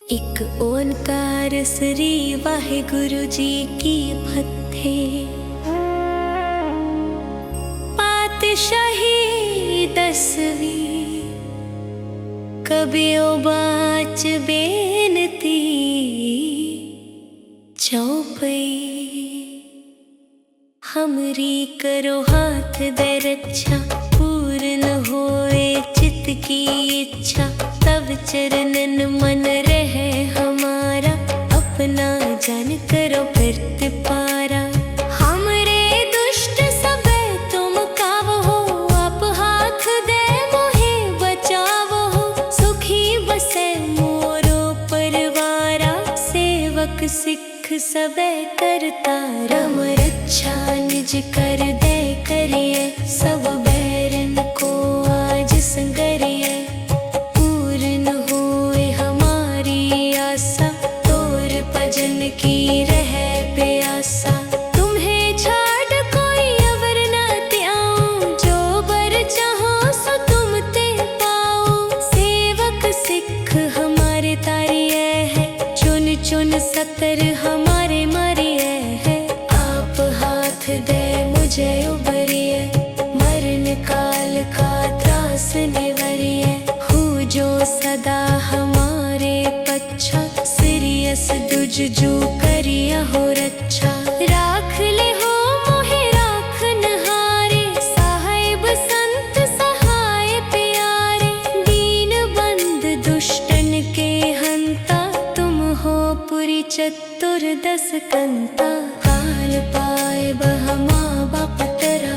एक ओंकार श्री वाहिगुरु जी की फतेह। पातशाही 10वीं कबियो बाच बेनती चौपई। हमरी करो हाथ दे रक्षा, पूर्ण होए चित्त की इच्छा। तब चरणन मन रहे हमारा, अपना जन करो प्रतिपारा। हमरे दुष्ट सबे तुम कावो हो, आप हाथ दे मोहे बचावो हो। सुखी बसे मोरो परिवारा, सेवक सिख सबे करता रम रक्षा। निज कर दे करिए, सब बैरन को आज संगरिए। पूर्ण होए हमारी आशा, तोर भजन की रहे प्यासा। तुम्हें छाड़ कोई अवर न त्याऊं, जो बर चाहो सो तुम ते पाओ। सेवक सिख हमारे तारिये है, चुन चुन सतर हमारे मारिये है। आप हाथ दे मुझे उबरिए, मरण काल का त्रास निवरिए। हूँ जो सदा हमारे पच्छा, सिरियस दुज जो करिया हो रक्षा। राख ले हो मोहे राखन हारे, साहिब संत सहाय प्यारे। दीन बंद दुष्टन के हंता, तुम हो पुरी चतुर्दश कंता। काल पाए बहमा बाप तरा,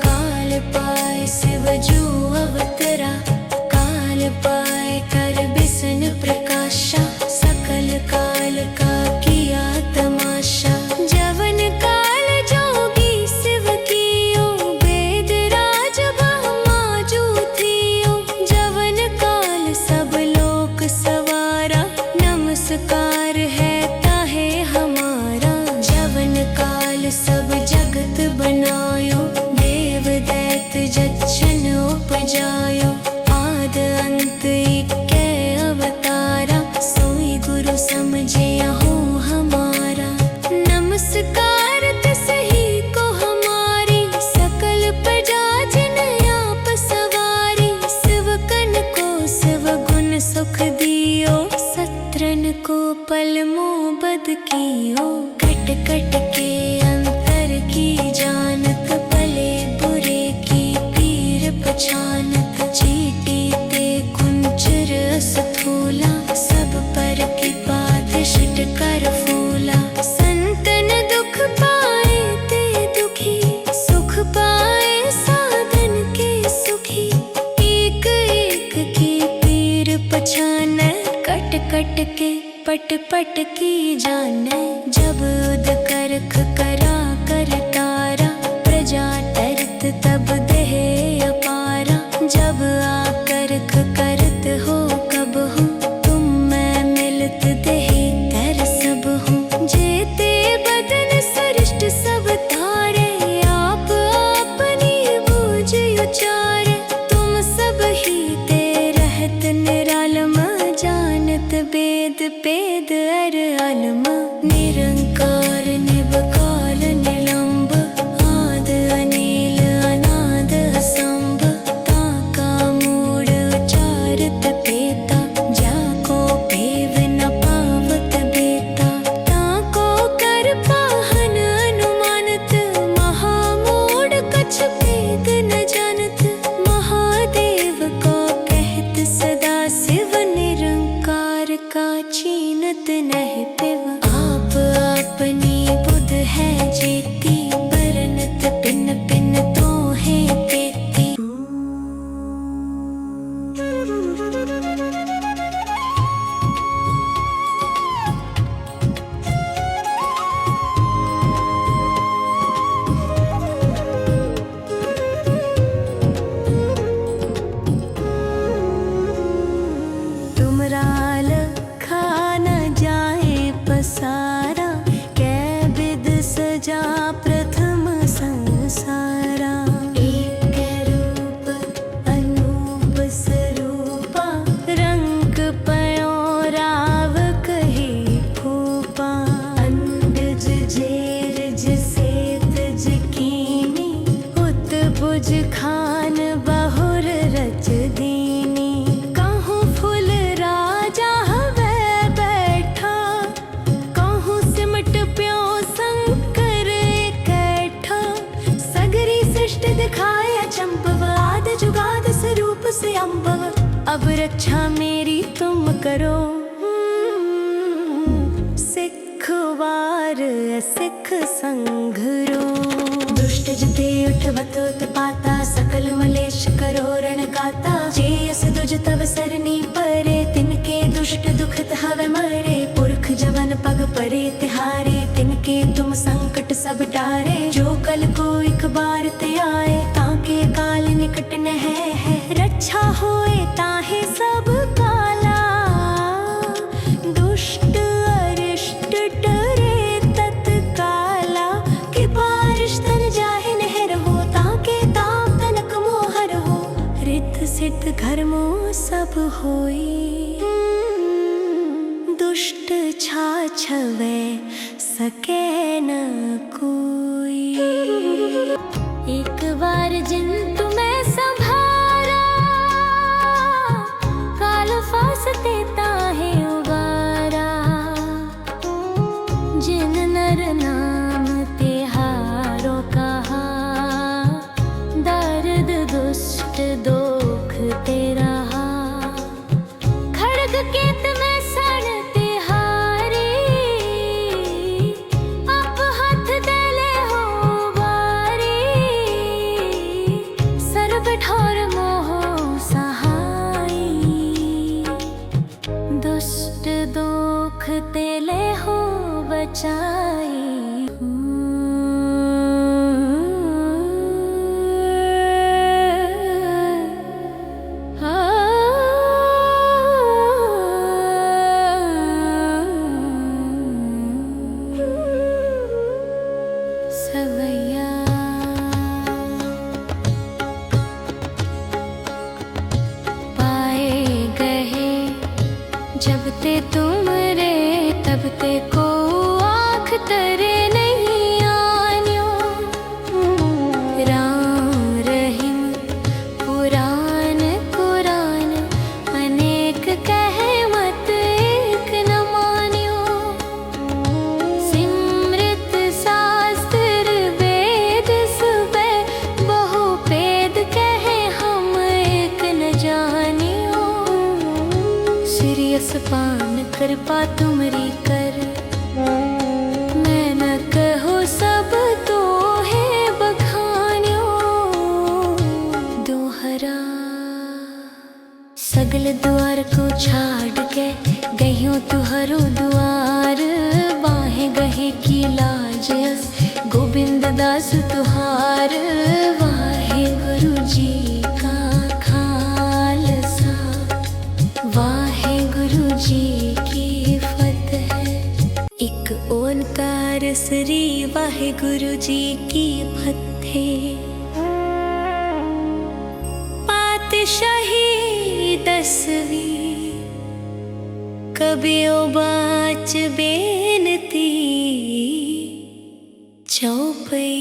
काल पाए शिव जो अवतरा। काल पाए कर बिसन प्रकाशा, सकल काल का किया तमाशा। जवन काल जोगी शिव कियो, वेद राज ब्रह्मा जो थियो। जवन काल सब लोक सवारा, नमस्कार है ताहे हमारा। जवन काल सब जगत बनायो, देव दैत जच्छन उपजायो। आद अंत इक्के अवतारा, सोई गुरु समझिया हो हमारा। नमस्कार तिसही को हमारी, सकल प्रजा जिन आप सवारी। शिवकन को शिव गुण सुख दियो, सत्रन को पल मोबद कियो। कट कट के अंतर की जानत, भले बुरे की पीर पहचानत। चीटी ते कुंचर स्थूला, सब पर की बात शिट कर फूला। संतन दुख पाए ते दुखी, सुख पाए साधन के सुखी। एक एक की पीर पहचाने, कट कट के पट पट की जाने। जब उद करख करा कर तारा, प्रजा तरत तब देह अपारा। जब आकरख करत हो कब हूँ, तुम मैं मिलत देह कर सब हूँ। जेते बदन सृष्ट सब तारे, आप अपनी बूझ उचारे। तुम सब ही ते रहत निरालम, जानत वेद पेद अर आलम। निरंकार निबकाल निलंब, आद अनील अनाद असंभ। ताका मूड उचारत पेता, जाको पेव न पावत बेता। ताको कर पाहन अनुमानत, महामूड कछ भेद न जानत। महादेव को कहत सदा शिव, निरंकार का चीनत नह पिव। आप अपनी बुध है जेती, बरनत पिन पिन तो है पेती। तुमरा लखा न जाए पसारा, कै बिद सजा अब रक्षा मेरी तुम करो। सिख वार सिख संघरो, दुष्ट जिते उठवत उत्पाता, सकल मलेश करो रण गाता। जेयस दुज तव सरनी परे, तिनके दुष्ट दुखत हवे मरे। पुरख जवन पग परे तिहारे, तिनके तुम संकट सब टारे। जो कल को एक बार ते आए, ताके काल निकट न है। रक्षा होए ताहे सब काला, दुष्ट अरिष्ट डरे तत्काला। कि बारिश तन जाहे नहर हो, ताके ताप तनक मोहर हो। रिद्ध सिद्ध घरमो सब होई, दुष्ट छाछवे सके न कोई। एक बार जिन तुम्हें संभारा, काल फासते ताहे उबारा। जिन नर नाम तिहारो कहा, दर्द दुष्ट दोख ते रहा। खड़ग केत में सण तिहारी, आप हाथ देले हो बारी। सर्व ठोर मोह सहाई, दुष्ट दोख तेले हो बचाई। सवैया पाए गए जब ते तुम रे, तब ते को आँख तरे नहीं आन्यो। राम रहीम पुराण कुरान, अनेक कहे मत एक न मान्यो। सिमृत शास्त्र वेद सुबे, बहु भेद कहे हम एक न जानियो। श्रीयस पान कृपा तुमरी कर, मैं न कहो सब तो है बखान्यो। दोहरा सगल द्वार को छाड़ के, गयो तुहरो द्वार। बाहें गहे की लाज अस, गोविंद दास तुहार। वाहे गुरु जी का खालसा, वाहे गुरु जी की फतेह। एक ओंकार श्री वाहे गुरु जी की फतेह। पातशाही 10वीं कबियो बाच बेनती, चौपई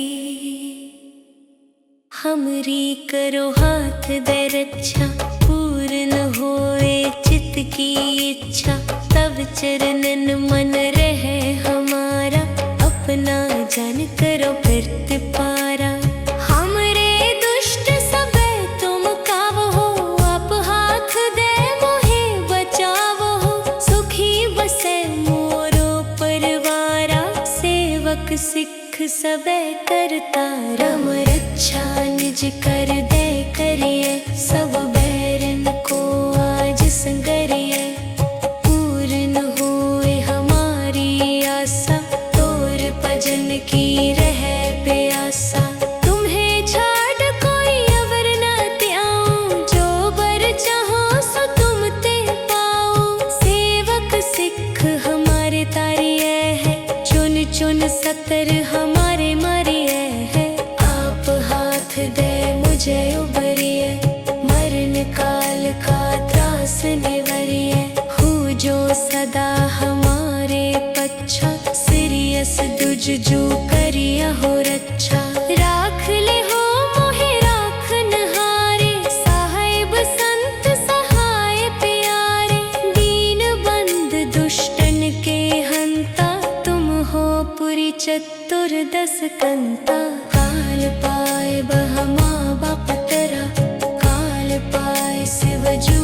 हमरी करो हाथ दे रक्षा। पूर्ण होए चित्त की इच्छा, तब चरणन मन रहे हमारा। अपना जन करो प्रतिपारा, हमरे दुष्ट सबे तुम कावो हो। आप हाथ दे मोहे बचावो हो, सुखी बसे मोरो परिवारा। सेवक सिख सबे करता रम रक्षा, निज कर दे करिए। सब बैरन को आज संगरिए, पूर्ण होए हमारी आशा। तोर भजन की रहे प्यासा, तुम्हें छाड़ कोई अवर न त्याऊं। जो बर चाहो सो तुम ते पाओ। सेवक सिख हमारे तारिये है, चुन चुन सतर हमारे मारिये है। आप हाथ दे मुझे उबरिए, मरण काल का त्रास निवरिए। हो जो सदा हमारे पच्छा, सिरियस दुज जो करिया हो रक्षा। राख ले हो मोहे राखन हारे, साहिब संत सहाय प्यारे। दीन बंद दुष्टन के हंता, तुम हो पुरी चतुर्दश कंता। काल पाए बहमा बाप तरा, काल पाए शिव जो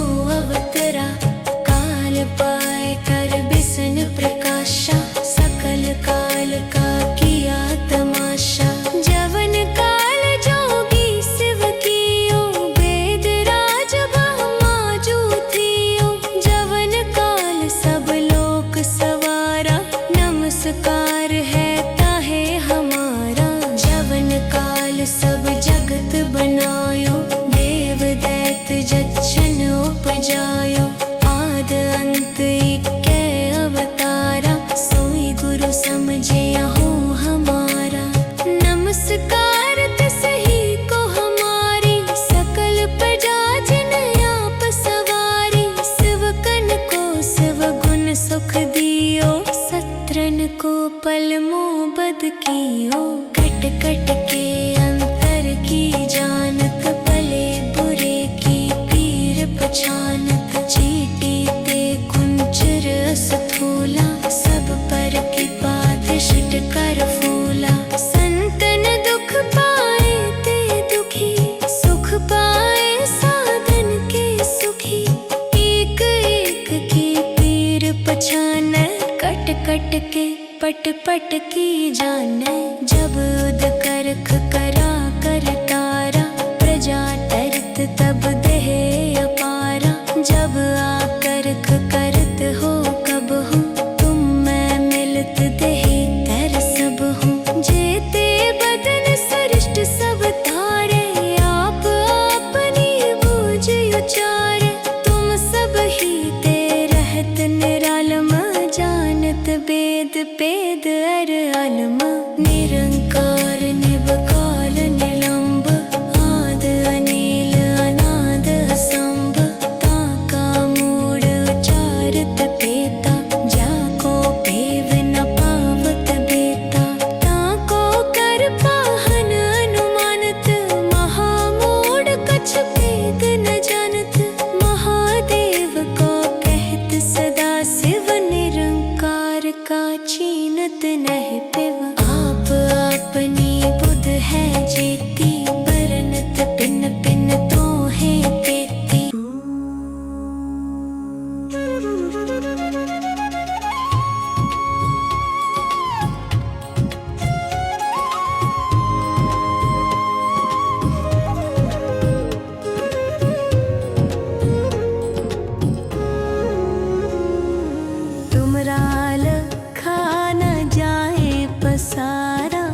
पल मोहब्बत कियो कट कट के अंतर की जानत भले बुरे की पीर पहचानत चीटी ते कुंचर स्थूला सब पर की बात शिट कर फूला संतन दुख पाए ते दुखी सुख पाए साधन के सुखी एक एक की पीर पहचान कट कट के पट पट की जाने जब उद करख करा कर तारा प्रजा तरत तब देह अपारा जब आकरख करत हो कब हूँ तुम मैं मिलत देह तर सब हूँ जेते बदन सरिष्ट सब तारे आप अपनी बूझ उचारे तुम सब ही ते रहत निरालम जानत वेद पेद अर अलम निरंकार निबकाल निलंब आद अनिल अनाद असंभ ताका मूड उचारत पेता जाको पेव न पावत बेता ताको कर पाहन अनुमानत महामूड कछ पेद न जानत महादेव को कहत सदा शिव निरंकार का चीनत नहीं पिव आप अपनी बुध है जीती बरनत पिन पिन तो है पेती तुमराल खाना जाए पसारा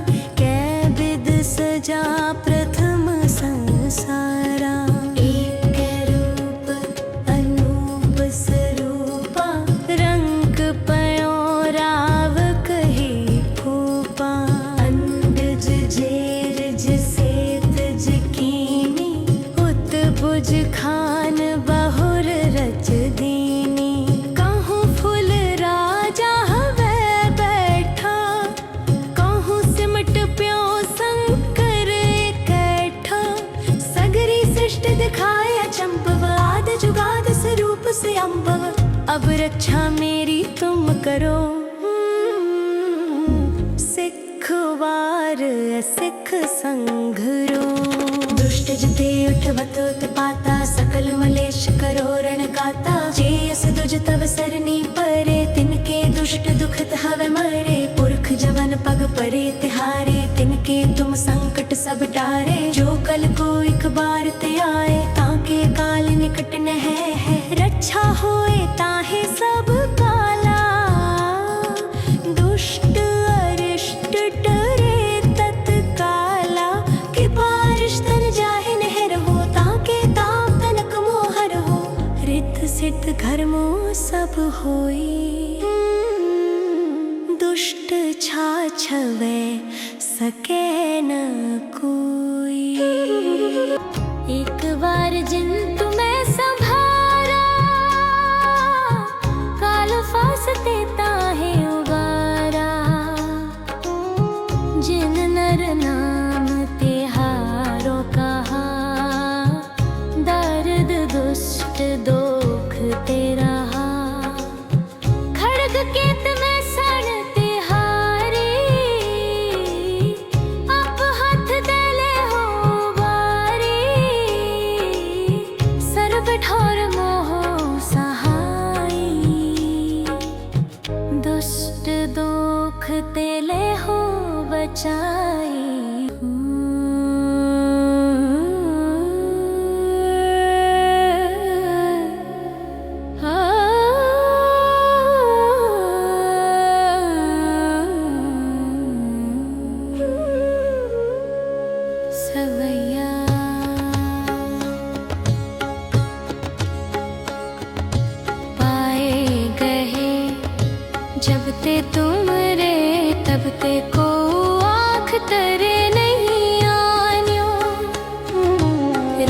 कै विद सजा प्रथम संसारा एक रूप अनूप स्वरूपा रंग पयो राव कही फूपा अंडज जेरज सेतज कीनी उत बुज खान बहुर रच दीनी कहूँ फुल राजा हवे बैठा कहूँ सिमट प्यो शंकर इकट्ठा सगरी सृष्टि दिखाए अचंभव आद जुगाद स्वरूप से अम्भव अब रक्षा मेरी तुम करो सिख वार सिख संघरो दुष्ट जते उठवत उत्पाता सकल मलेश करो रण गाता जेयस दुज तव सरनी परे तिनके दुष्ट दुखत हवे मरे पुरख जवन पग परे तिहारे तिनके तुम संकट सब टारे जो कल को एक बार ते आए ताके काल निकट न है रक्षा होए ताहे सब काला दुष्ट अरिष्ट डरे तत्काला कि बारिश तन जाहे नहर हो ताके ताप तनक मोहर हो रित सिद्ध घर मोह सब होई दुष्ट छाछवे सके न कोई एक बार जिन तुम्हें संभारा काल फासते ताहे उबारा जिन नर नाम तिहारो कहा दर्द दुष्ट दोख तेरा खड़ग केत में सण तिहारी आप हाथ देले हो बारी सर्व ठोर मोह सहाई दुष्ट दोख तेले हो बचाई सवैया पाए गए जब ते तुम रे तब ते को आँख तरे नहीं आन्यो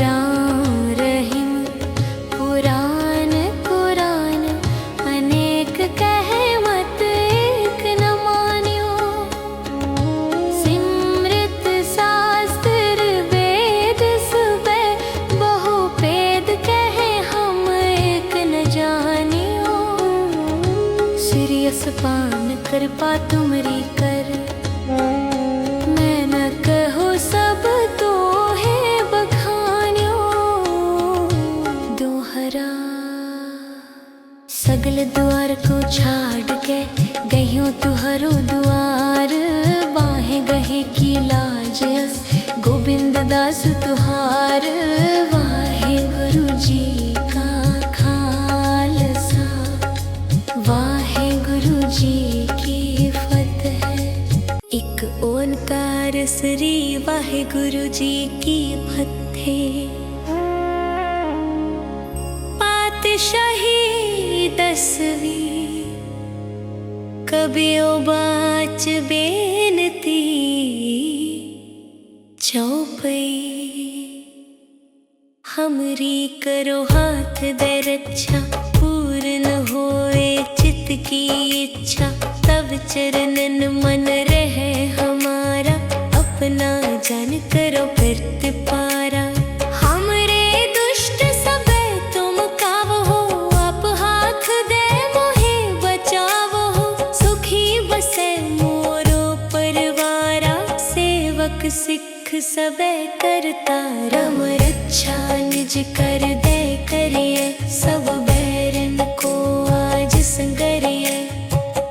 राम रहीम पुराण कुरान अनेक कहे मत एक न मान्यो सीरियस पान कृपा तुमरी कर, मैं न कहो सब तो है बखान्यो दोहरा। सगल द्वार को छाड़ के गयो तुहरो द्वार, बाहें गहे की लाज गोविंद दास तुहार। वाहे गुरु जी का खालसा, वाहे गुरु जी की फतेह। एक ओंकार श्री वाहे गुरु जी की फतेह। पातशाही 10वीं कबियो बाच बेनती चौपई। हमरी करो हाथ दे रक्षा, पूर्ण होए चित्त की इच्छा। तब चरणन मन रहे हमारा, अपना जन करो प्रतिपारा। हमरे दुष्ट सबे तुम कावो हो, आप हाथ दे मोहे बचावो हो। सुखी बसे मोरो परिवारा, सेवक सिख सबे करता राम रक्षा। निज कर दे करिए, सब बैरन को आज संगरिए।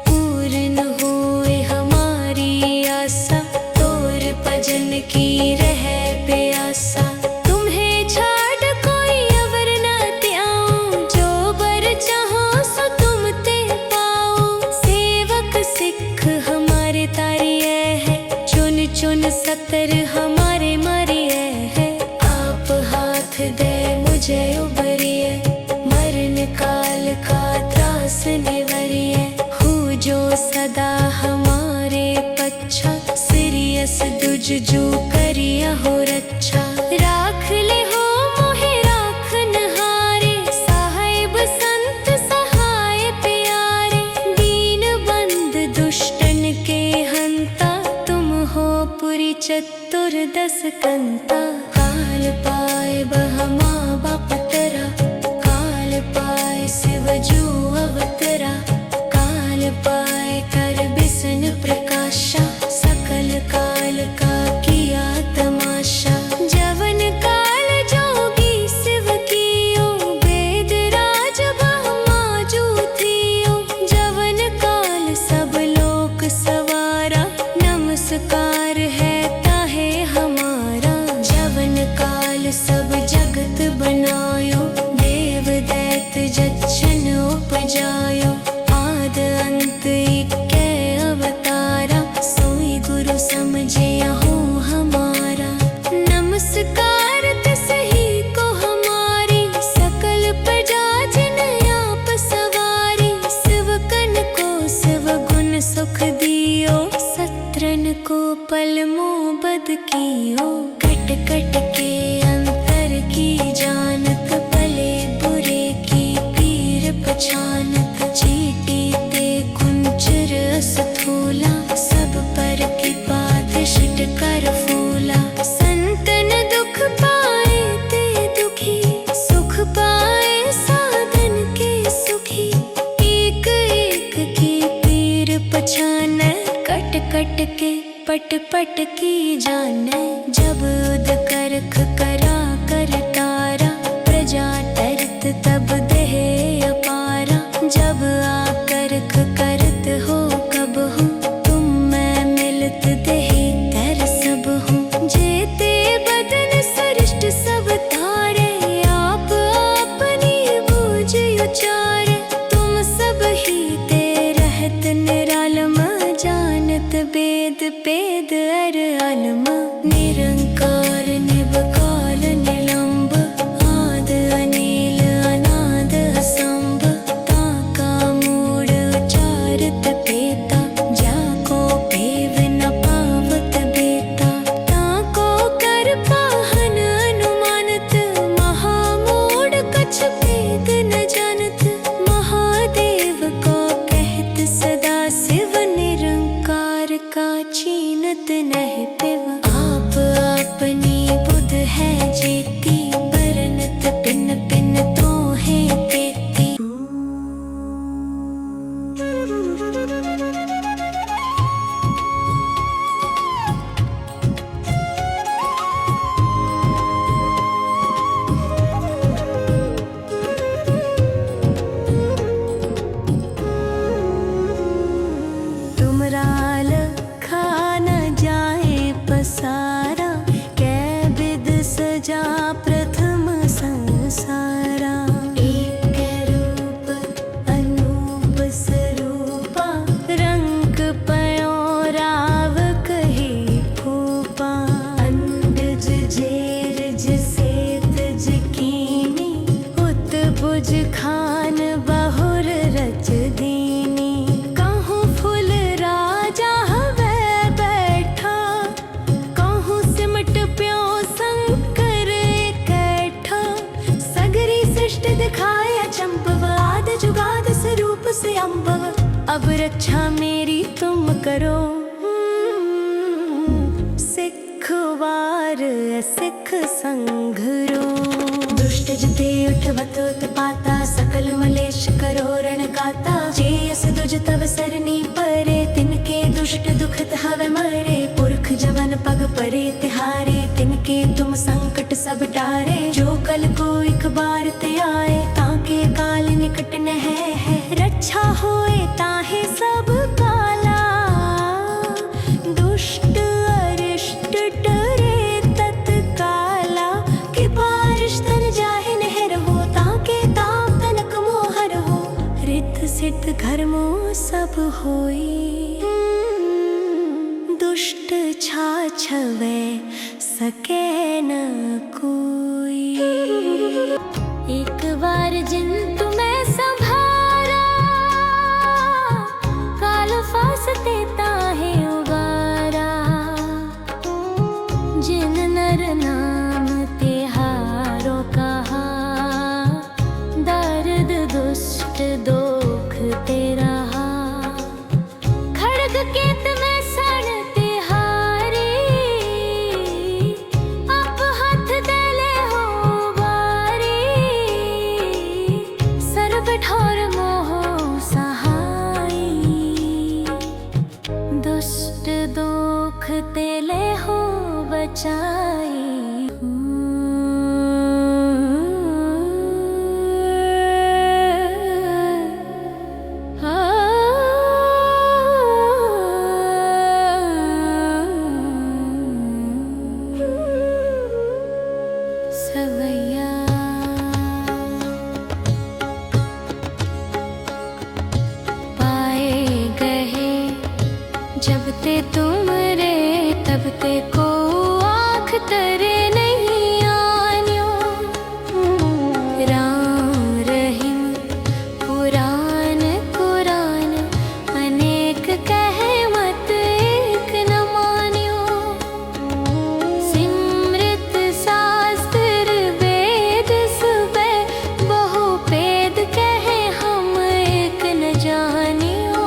पूर्ण होए हमारी आशा, तोर भजन की रहे प्यासा। तुम्हें छाड़ कोई अवर न त्याऊं, जो बर चाहो सो तुम ते पाओ। सेवक सिख हमारे तारिये है, चुन चुन सतर हमारे मारिये है। आप हाथ दे मुझे उबरिए, मरण काल का त्रास निवरिए। हूँ जो सदा हमारे पच्छा, सीरियस दुज जो करिया हो रक्षा। राख ले हो मोहे राखन हारे, साहिब संत सहाय प्यारे। दीन बंद दुष्टन के हंता, तुम हो पुरी चतुर्दश कंता। काल पाए बहमा बाप तरा, काल पाए शिव जो अवतरा। काल पाए कर बिसन प्रकाशा, सकल काल का किया तमाशा। जवन काल जोगी शिव कियो, वेद राज ब्रह्मा जो थियो। जवन काल सब लोक सवारा, नमस्कार है ताहे हमारा। जवन काल सब जगत बनायो, देव दैत जच्छन उपजायो। आद अंत इक्के अवतारा, सोई गुरु समझिया हो हमारा। नमस्कार तिसही को हमारी, सकल प्रजा जिन आप सवारी। शिवकन को शिव गुण सुख दियो, सत्रन को पल मोबद कियो। कट कट के अंतर की जानत, भले बुरे की पीर पछानत। चीटी ते कुंचर स्थूला, सब पर की बात शिट कर फूला। संतन दुख पाए ते दुखी, सुख पाए साधन के सुखी। एक एक की पीर पछाने, कट कट के पट पट की जाने। जब उद करख करा कर तारा, प्रजा तरत तब देह अपारा। जब आकरख करत हो कब हूँ, तुम मैं मिलत देह कर सब हूँ। जेते बदन सृष्ट सब तारे, आप अपनी बूझ उचारे। तुम सब ही ते रहत निरालम, जानत वेद पेद अर अलम। निरंकार निबकाल निलंब, आद अनील अनाद असंभ। ताका मूड उचारत पेता, जाको पेव न पावत बेता। ताको कर पाहन अनुमानत, महामूड कछ भेद न जानत। महादेव को कहत सदा अब रक्षा मेरी तुम करो। सिख वार सिख संघरो, दुष्ट जते उठवत उत्पाता, सकल मलेश करो रण गाता। जेयस दुज तव सरनी परे, तिनके दुष्ट दुखत हवे मरे। पुरख जवन पग परे तिहारे, तिनके तुम संकट सब टारे। जो कल को एक बार ते आए, ताके काल निकट न है। रक्षा होए ताहे सब काला, दुष्ट अरिष्ट डरे तत्काला। कि बारिश तन जाहे नहर हो, ताके ताप तनक मोहर हो। रित सिद्ध घर मोह सब होई, दुष्ट छाछवे सके न कोई। एक बार जिन तुम्हें संभारा, काल फासते ताहे उबारा। जिन नर नाम तिहारो कहा, दर्द दुष्ट दोख ते रहा। खड़ग केत में सण तिहारी, आप हाथ देले हो बारी। सर्व ठोर मोह सहाई, दुष्ट दोख तेले हो बचाई। सवैया पाए गए जब ते तुम रे, तब ते को आँख तरे नहीं आन्यो। राम रहीम पुराण कुरान, अनेक कहे मत एक न मान्यो। सिमृत शास्त्र वेद सुबे, बहु भेद कहे हम एक न जानियो।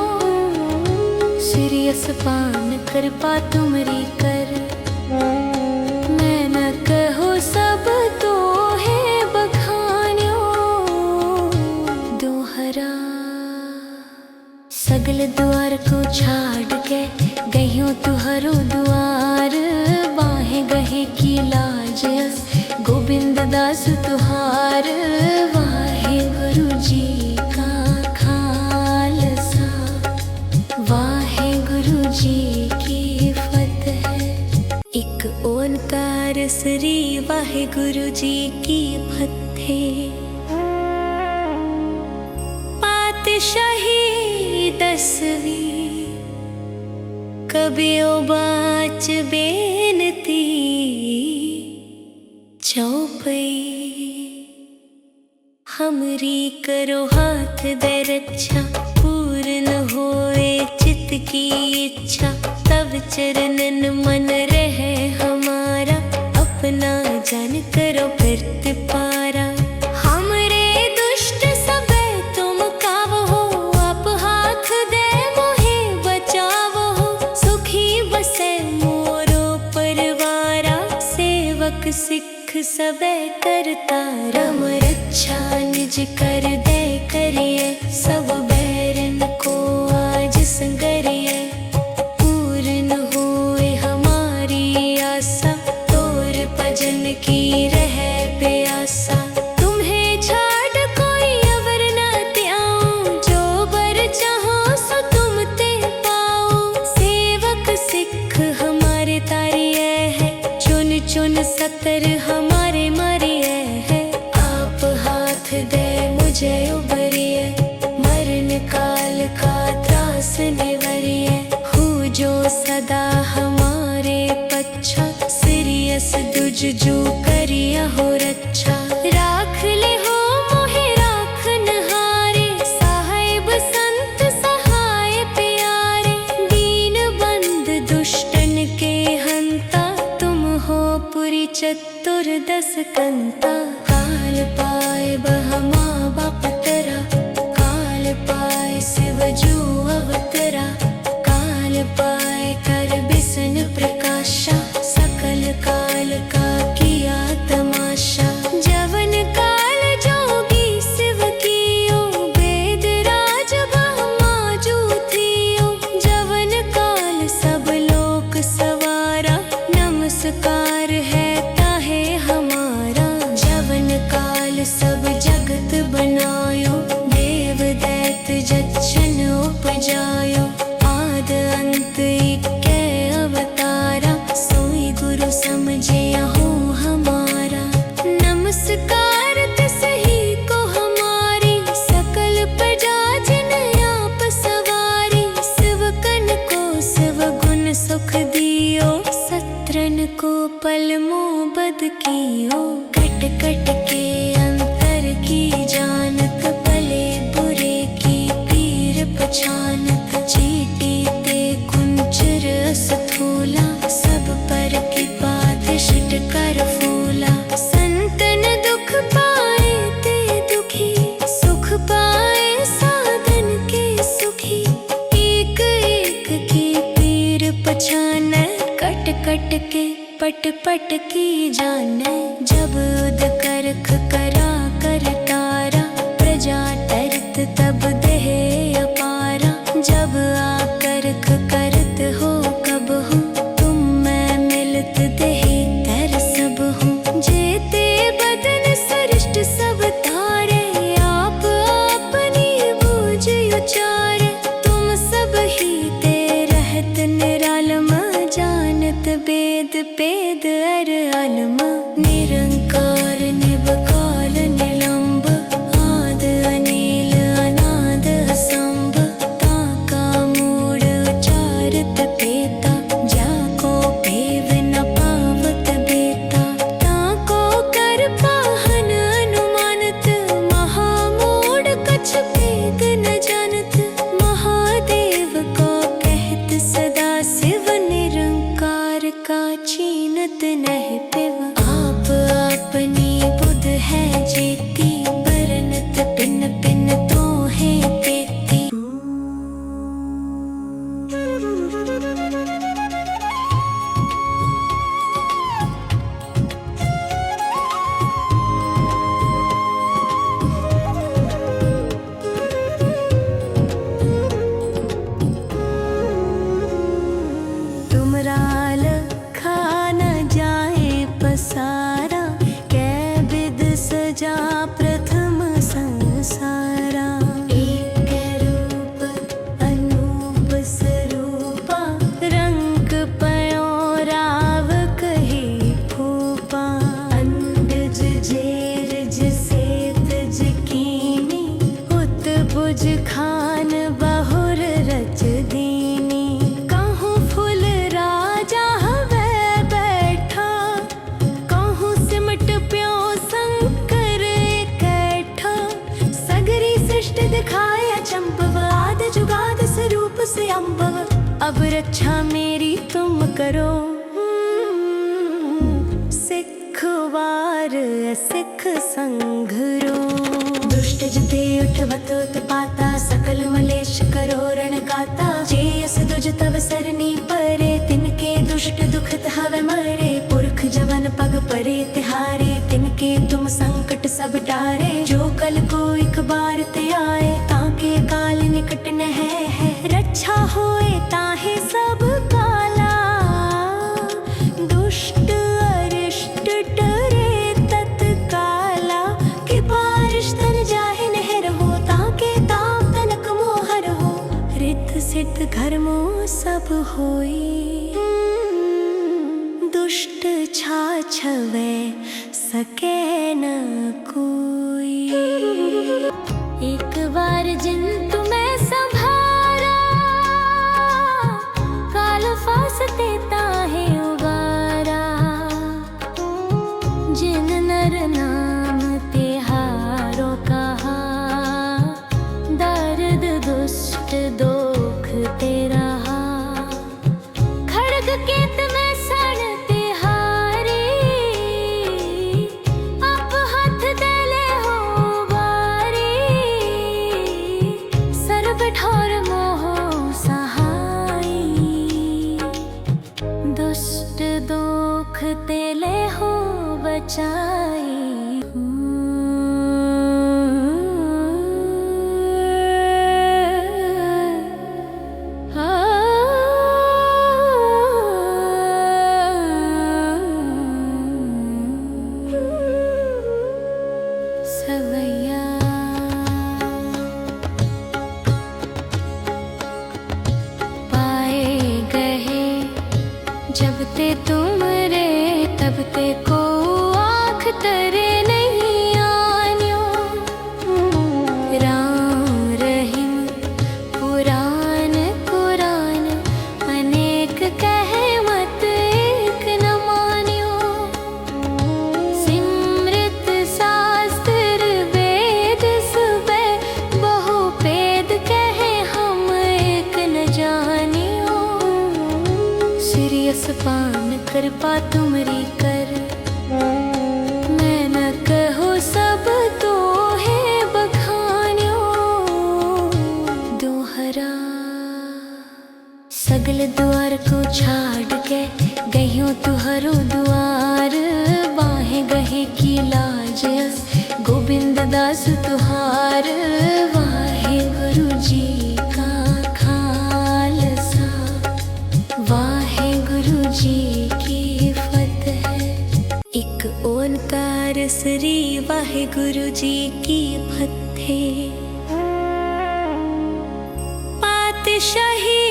श्रीयस पान कृपा तुमरी कर, मैं न कहो सब तो है बखान्यो। दोहरा सगल द्वार को छाड़ के, गयो तुहरो द्वार। बाहें गहे की लाज अस, गोविंद दास तुहार। वाहे गुरु जी का खालसा, वाहे गुरु जी की फतेह। एक ओंकार श्री वाहे गुरु जी की फतेह। पातशाही 10वीं, कबियो बाच बेनती। चौपई हमरी करो हाथ दे रक्षा, पूर्ण होए चित्त की इच्छा। तब चरणन मन रहे हमारा, अपना जन करो प्रतिपारा। हमरे दुष्ट सबे तुम कावो हो, आप हाथ दे मोहे बचावो हो। सुखी बसे मोरो परिवारा, सेवक सिख सबे करता। राम रक्षा निज कर दे करिए, सब बैरन को आज संगरिए। पूर्ण होए हमारी आशा, तोर भजन की रहे प्यासा। तुम्हें छाड़ कोई अवर न त्याऊं, जो बर चाहो सो तुम ते पाओ। सेवक सिख हमारे तारिये है, चुन चुन सतर हमारे मारिये है। आप हाथ दे मुझे उबरिए, मरण काल का त्रास निवरिए। हूँ जो सदा हमारे पच्छा, सिरियस दुज जो करिया हो रक्षा। राख ले हो मोहे राखन हारे, साहिब संत सहाय प्यारे। दीन बंद दुष्टन के हंता, तुम हो पुरी चतुर्दश कंता। काल पाए बहमा बाप तरा, काल पाए शिव जो आद अंत इक्कै अवतारा, सोई गुरु समझे हो हमारा। नमस्कार तिसही को हमारी, सकल प्रजा जिन आप सवारी। शिवकन को शिव गुण सुख दियो, सत्रन को पल मोबद कियो। कट कट के अंतर की जानत, भले बुरे की पीर पहचानत। चीटी ते कुंचर स्थूला, सब पर की बात शिट कर फूला। संतन दुख पाए ते दुखी, सुख पाए साधन के सुखी। एक एक की पीर पहचाने, कट कट के पट पट की जाने। जब उद करख करा कर तारा, प्रजा तरत तब देह अपारा। जब आकरख करत हो कब हूँ, तुम मैं मिलत देह तर सब हूँ। जेते बदन सृष्ट सब तारे, आप अपनी बूझ उचारे। तुम सब ही ते रहत निरालम, जानत वेद पेद अर अलम। निरंकार निबकाल निलंब, आद अनील अनाद असंभ। ताका मूढ़ उचारत पेता, जाको पेव न पावत बेता। ताको कर पाहन अनुमानत, महामूढ़ कछ भेद न जानत। महादेव को कहत सदा शिव, निरंकार का चीनत नह पिव। आप अपनी बुध है जेती, बरनत पिन पिन तो है तेती। तुमरा लखा न जाए पसारा, कै विद सजा प्रथम संसारा। एक रूप अनूप स्वरूपा, रंग पयो राव कही फूपा। अंडज जेरज सेतज कीनी, उत बुज खान बहुर रच दीनी। कहूँ फुल राजा हवे बैठा, कहूँ सिमट प्यो शंकर इकट्ठा। सगरी सृष्टि दिखाए अचंभव, आद जुगाद स्वरूप से अम्भव। अब रक्षा मेरी तुम करो, सिख वार सिख संघरो। दुष्ट जते उठवत उत्पाता, सकल मलेश करो रण गाता। जेयस दुज तव सरनी परे, तिनके दुष्ट दुखत हवे मरे। पुरख जवन पग परे तिहारे, तिनके तुम संकट सब टारे। जो कल को एक बार ते आए, ताके काल निकट न है। रक्षा होए ताहे सब काला, दुष्ट अरिष्ट डरे तत्काला। कि बारिश तन जाहे नहर हो, ताके ताप तनक मोहर हो। रिद्ध सिद्ध घर मोह सब होई, दुष्ट छाछवे सके न कोई। एक बार जिन तुम्हें संभारा, काल फासते ताहे उबारा। जिन नर नाम तिहारो कहा, दर्द दुष्ट दोख ते रहा। खड़ग केत में सण तिहारी, आप हाथ दले हो बारी। रस पान कृपा तुमरी कर। मैं न कहो सब तो है बखान्यो दोहरा। सगल द्वार को छाड़ के गयो तुहरो द्वार। बाहें गहे की लाज गोविंद दास तुहार। वाहे गुरु जी का खालसा, वाहे गुरु जी की फतेह। एक ओंकार श्री वाहे गुरु जी की फतेह। पातशाही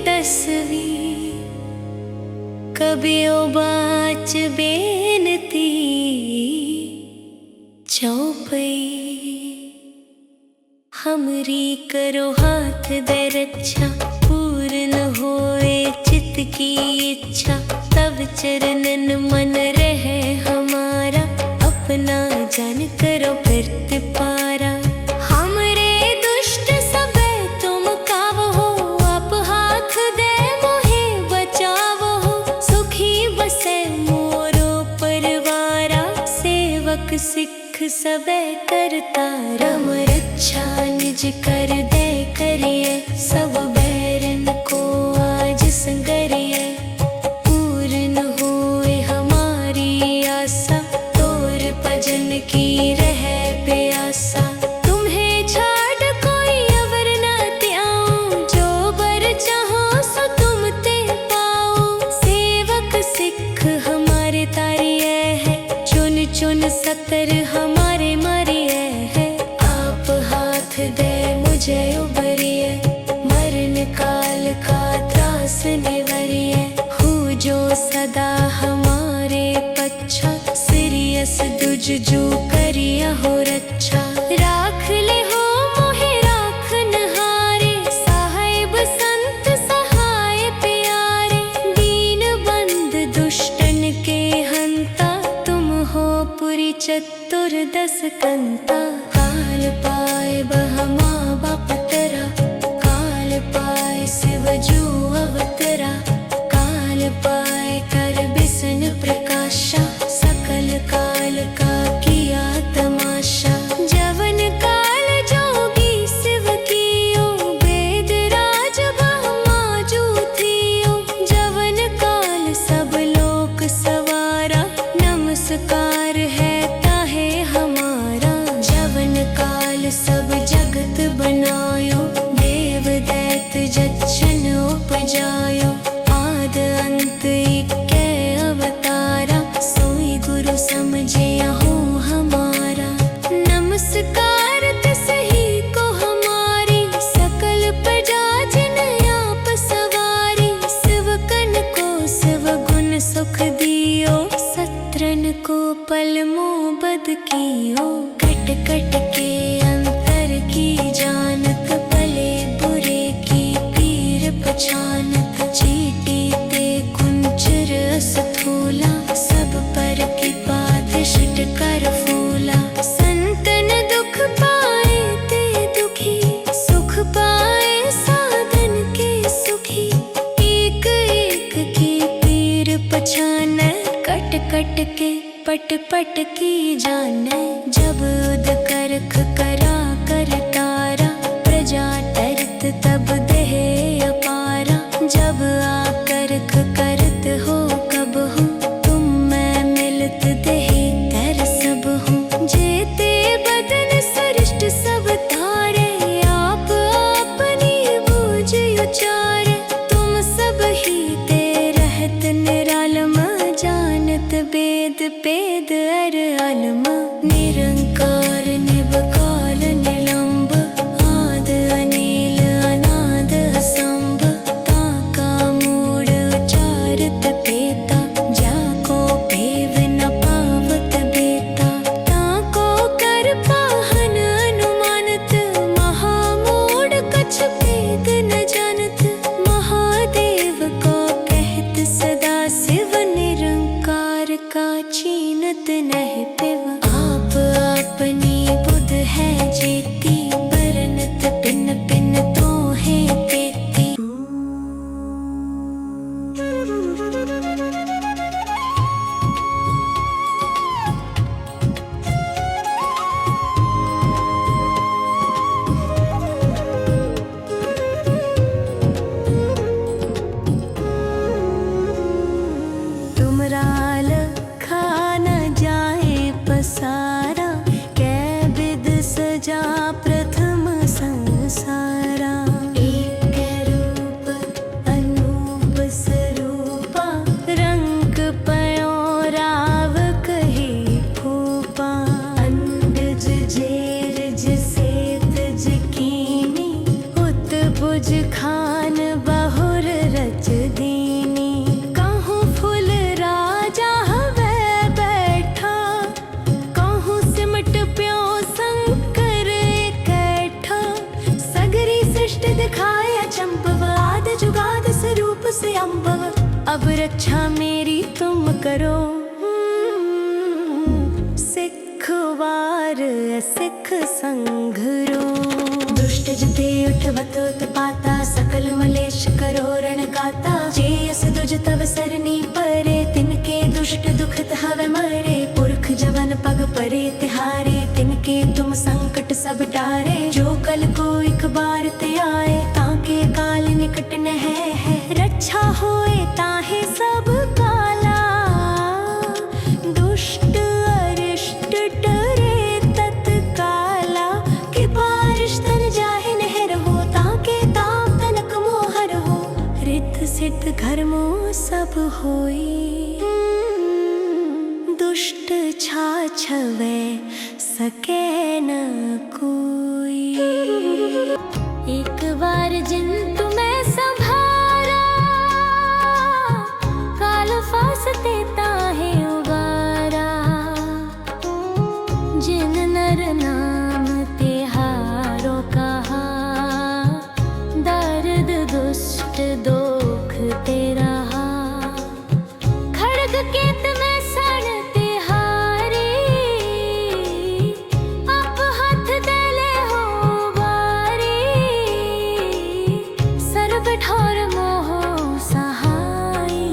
10वीं कबियो बाच बेनती चौपई। हमरी करो हाथ दे रक्षा, पूर्ण होए चित्त की इच्छा। तब चरणन मन रहे हमारा, अपना जन करो प्रतिपारा। हमरे दुष्ट सबे तुम कावो, आप हाथ दे मोहे बचावो। सुखी बसे मोरो परिवारा, सेवक सिख सबे करता रम रक्षा। निज कर दे करिए, सब बैरन को आज संगरिए। पूर्ण होए हमारी आशा, तोर भजन की रहे प्यासा। तुम्हें छाड़ कोई अवर न त्याऊं, जो बर चाहो सो तुम ते पाओ। सेवक सिख हमारे तारिये है, चुन चुन सतर हमारे मारिये है। आप हाथ दे मुझे उबरिए, मरण काल का त्रास निवरिए। हूँ जो सदा हमारे पच्छा, सिरियस दुज जो करिया हो रक्षा। राख ले हो मोहे राखन हारे, साहिब संत सहाय प्यारे। दीन बंद दुष्टन के हंता, तुम हो पुरी चतुर्दश कंता। काल पाए बहमा बाप तेरा, काल पाए शिव जो अवतरा। काल पाए कर बिसन प्रकाशा, सकल काल का किया तमाशा। जवन काल जोगी शिव कियो, वेद राज ब्रह्मा जो थियो। जवन काल सब लोक सवारा, नमस्कार है ताहे हमारा। जवन काल सब जगत बनायो, देव दैत जच्छन उपजायो। आद अंत इक्के अवतारा, सोई गुरु समझिया हो हमारा। नमस्कार तिसही को हमारी, सकल प्रजा जिन आप सवारी। शिवकन को शिव गुण सुख दियो, सत्रन को पल मोबद कियो। कट कट के अंतर की जानत, भले बुरे की पीर पहचानत। चीटी ते कुंचर स्थूला, सब पर की बात शिट कर फूला। संतन दुख पाए ते दुखी, सुख पाए साधन के सुखी। एक एक की पीर पहचाने, कट कट के पट पट की जाने। जब उद करख करा कर तारा, प्रजा तरत तब देह अपारा। जब आकरख करत हो कब हूँ, तुम मैं मिलत देह कर सब हूँ। जेते बदन सृष्ट सब तारे, आप अपनी बूझ उचारे। तुम सब ही ते रहत निरालम, जानत वेद पेद अर आलम। निरंकार निबकाल निलंब, आद अनील अनाद असंभ। ताका मूड उचारत पेता, जाको पेव न पावत बेता। ताको कर पाहन अनुमानत, महामूड कछ भेद न जानत। महादेव को कहत सदा शिव, निरंकार का चीन मन बहुर रच दीनी। कहूँ फूल राजा हवे बैठा, कहूँ सिमट प्यो शंकर इकट्ठा। सगरी सृष्टि दिखाए अचंभव, आद जुगाद स्वरूप से अम्भव। अब रक्षा मेरी तुम करो, सिख वार सिख संघरो। दुष्ट जते उठवत उत्पाता, सकल मलेश करो रण गाता। जेयस दुज तव सरनी परे, तिनके दुष्ट दुखत हवे मरे। पुरख जवन पग परे तिहारे, तिनके तुम संकट सब टारे। जो कल को एक बार ते आए, ताके काल निकट न है। रक्षा होए ताहे सब काला, दुष्ट अरिष्ट डरे तत्काला। कि बारिश तन जाहे नहर हो, ताके ताप तनक मोहर हो। रिद्ध सिद्ध घर मोह सब होई, दुष्ट छाछवे सके न कोई। एक बार जिन तुम्हें संभारा, काल फासते ताहे उबारा। जिन नर नाम तिहारो कहा, दर्द दुष्ट दोख ते रहा। खड़ग केत में सण तिहारी, आप हाथ देले हो बारी। सर्व ठोर मोह सहाई,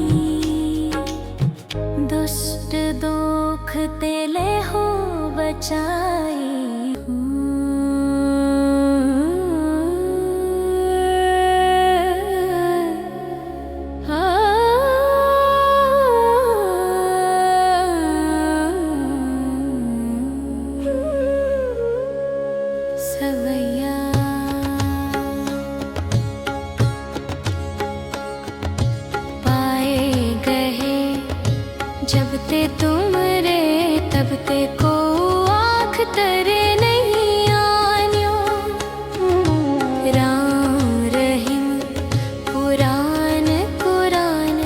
दुष्ट दोख तेले हो बचाई। सवैया पाए गए जब ते तुम रे, तब ते को आँख तरे नहीं आन्यो। राम रहीम पुराण कुरान,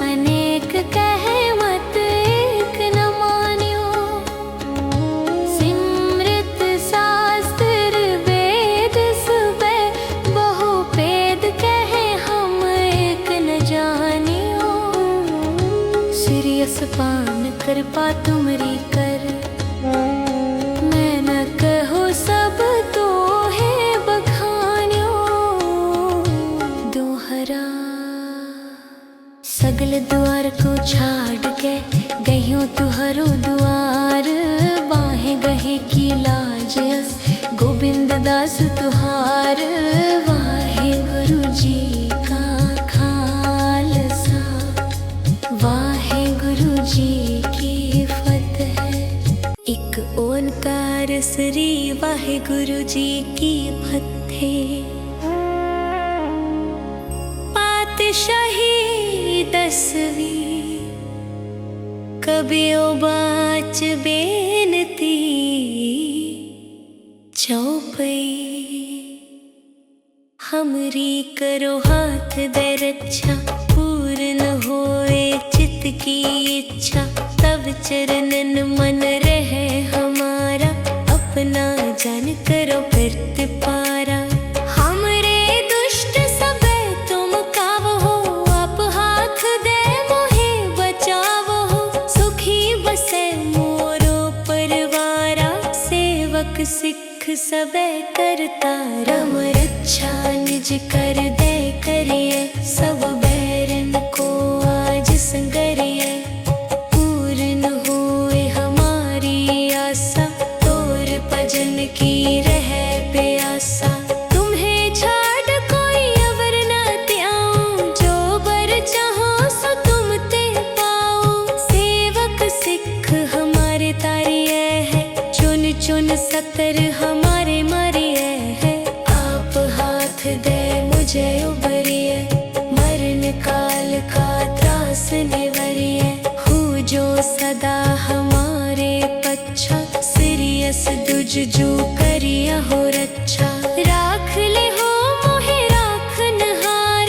अनेक कहे मत एक न मान्यो। सिमृत शास्त्र वेद सुबे, बहु भेद कहे हम एक न जानियो। श्रीयस पान कृपा तुमरी कर, मैं न कहो सब तो है बखान्यो। दोहरा सगल द्वार को छाड़ के, गयो तुहरो द्वार। बाहें गहे की लाज अस, गोविंद दास तुहार। वाहे गुरु जी का खालसा, वाहे गुरु जी की फतेह। एक ओंकार श्री वाहे गुरु जी की फतेह। पातशाही 10वीं कबियो बाच बेनती। चौपई हमरी करो हाथ दे रक्षा, पूर्ण होए चित्त की इच्छा। तब चरणन मन रहे हमारा, अपना जान करो प्रतिपारा। हमरे दुष्ट सबे तुम कावो हो, आप हाथ दे मोहे बचावो हो। सुखी बसे मोरो परिवारा, सेवक सिख सबे करता रम रक्षा। निज कर दे करिए, सब बैरन को आज संगरिए। पूर्ण होए हमारी आशा, तोर भजन की रहे प्यासा। तुम्हें छाड़ कोई अवर न त्याऊं, जो बर चाहो सो तुम ते पाओ। सेवक सिख हमारे तारिये है, चुन चुन सतर हमारे मारिये है। आप हाथ दे मुझे उबरिए, मरण काल का त्रास निवरिए। हूँ जो सदा हमारे पच्छा, सिरियस दुज जो करिया हो रक्षा। राख ले हो मोहे राखन हार,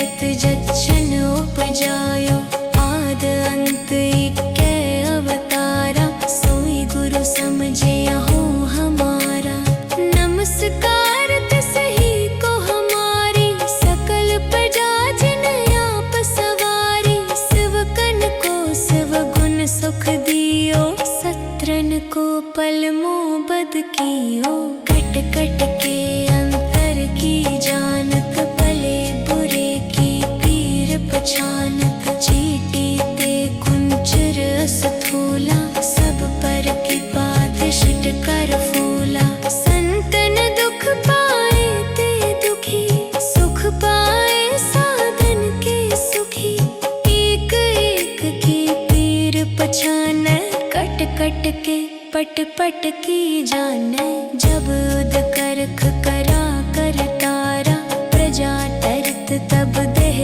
जगत जच्छन उपजायो आद अंत इक्कै अवतारा सोई गुरु समझे हो हमारा। नमस्कार तिसही को हमारी सकल प्रजा जिन आप सवारी। शिवकन को शिव गुण सुख दियो सत्रन को पल मोबद कियो। कट कट के अंतर की जानत भले बुरे की पीर पहचानत। चीटी ते कुंचर स्थूला सब पर की बात शिट कर फूला। संतन दुख पाए ते दुखी सुख पाए साधन के सुखी। एक एक की पीर पहचान कट कट के पट पट की जाने। जब उद करख करा कर तारा प्रजा तरत तब देह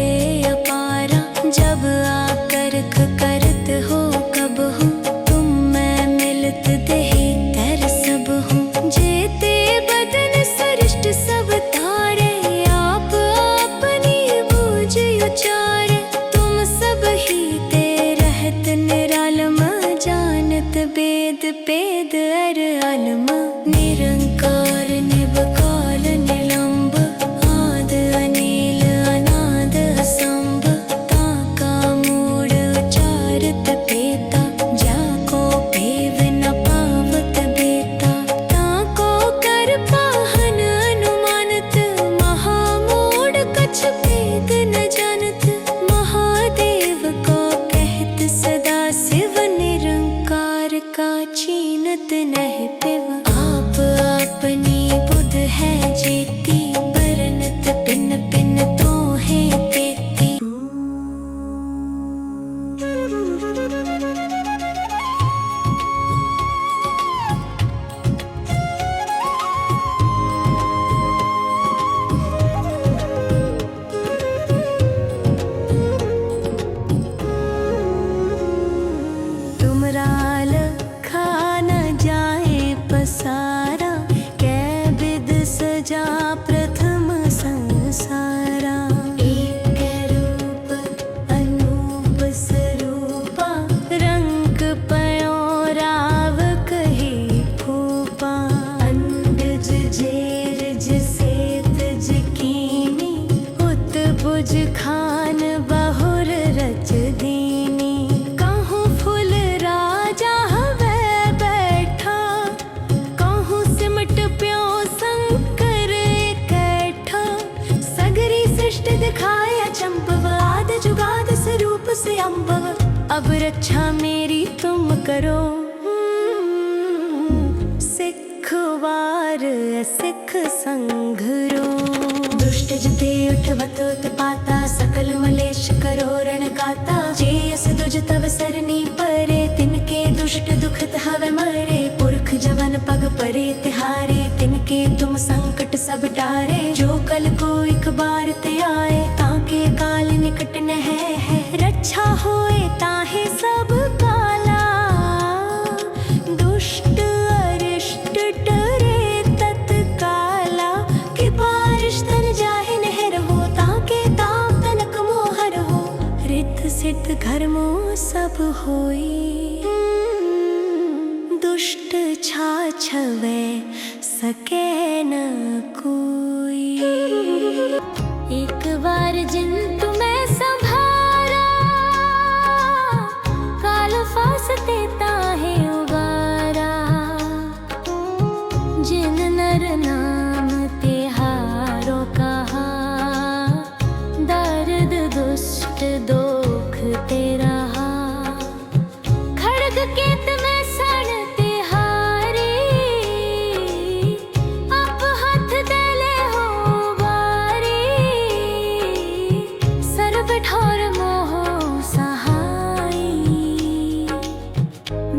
अपारा। जब आकरख करत हो कब हूँ तुम मैं मिलत देह कर सब हूँ। जेते बदन सृष्ट सब तारे आप अपनी बूझ उचारे। तुम सब ही ते रहत निरालम जानत वेद पेद अर अलम। निरंकार निबकाल निलंब आद अनील अनाद असंभ। ताका मूढ़ उचारत पेता जाको पेव न पावत बेता। ताको कर पाहन अनुमानत महामूढ़ कछ भेद न जानत। महादेव को कहत सदा शिव निरंकार का चीनत नह पिव। आप अपनी बुध है जेती बरनत पिन पिन तो है तेती। तुमरा लखा न जाए पसारा कै विद सजा प्रथम संसारा। एक रूप अनूप स्वरूपा रंग पयो राव कही फूपा। अंडज जेरज सेतज कीनी उत बुज खान बहुर रच दीनी। कहूँ फुल राजा हवे बैठा कहूँ सिमट प्यो शंकर इकट्ठा। सगरी सृष्टि दिखाए अचंभव आद जुगाद स्वरूप से अम्भव। अब रक्षा मेरी तुम करो सिख वार सिख संघरो। दुष्ट जते उठवत उत्पाता सकल मलेश करो रण गाता। जेयस दुज तव सरनी परे तिनके दुष्ट दुखत हवे मरे। पुरख जवन पग परे तिहारे तिनके तुम संकट सब टारे। जो कल को एक बार ते आए ताके काल निकट न है। रक्षा होए ताहे सब काला दुष्ट अरिष्ट डरे तत्काला। कि बारिश तन जाहे नहर हो ताके ताप तनक मोहर हो। रित सिद्ध घर मोह सब होई दुष्ट छाछवे सके न कोई। एक बार जिन तुम्हें संभारा काल फासते ताहे उबारा। जिन नर नाम तिहारो कहा दर्द दुष्ट दोख तेरा। खड़ग केत में सण तिहारी आप हाथ देले हो बारी। सर्व ठोर मोह सहाई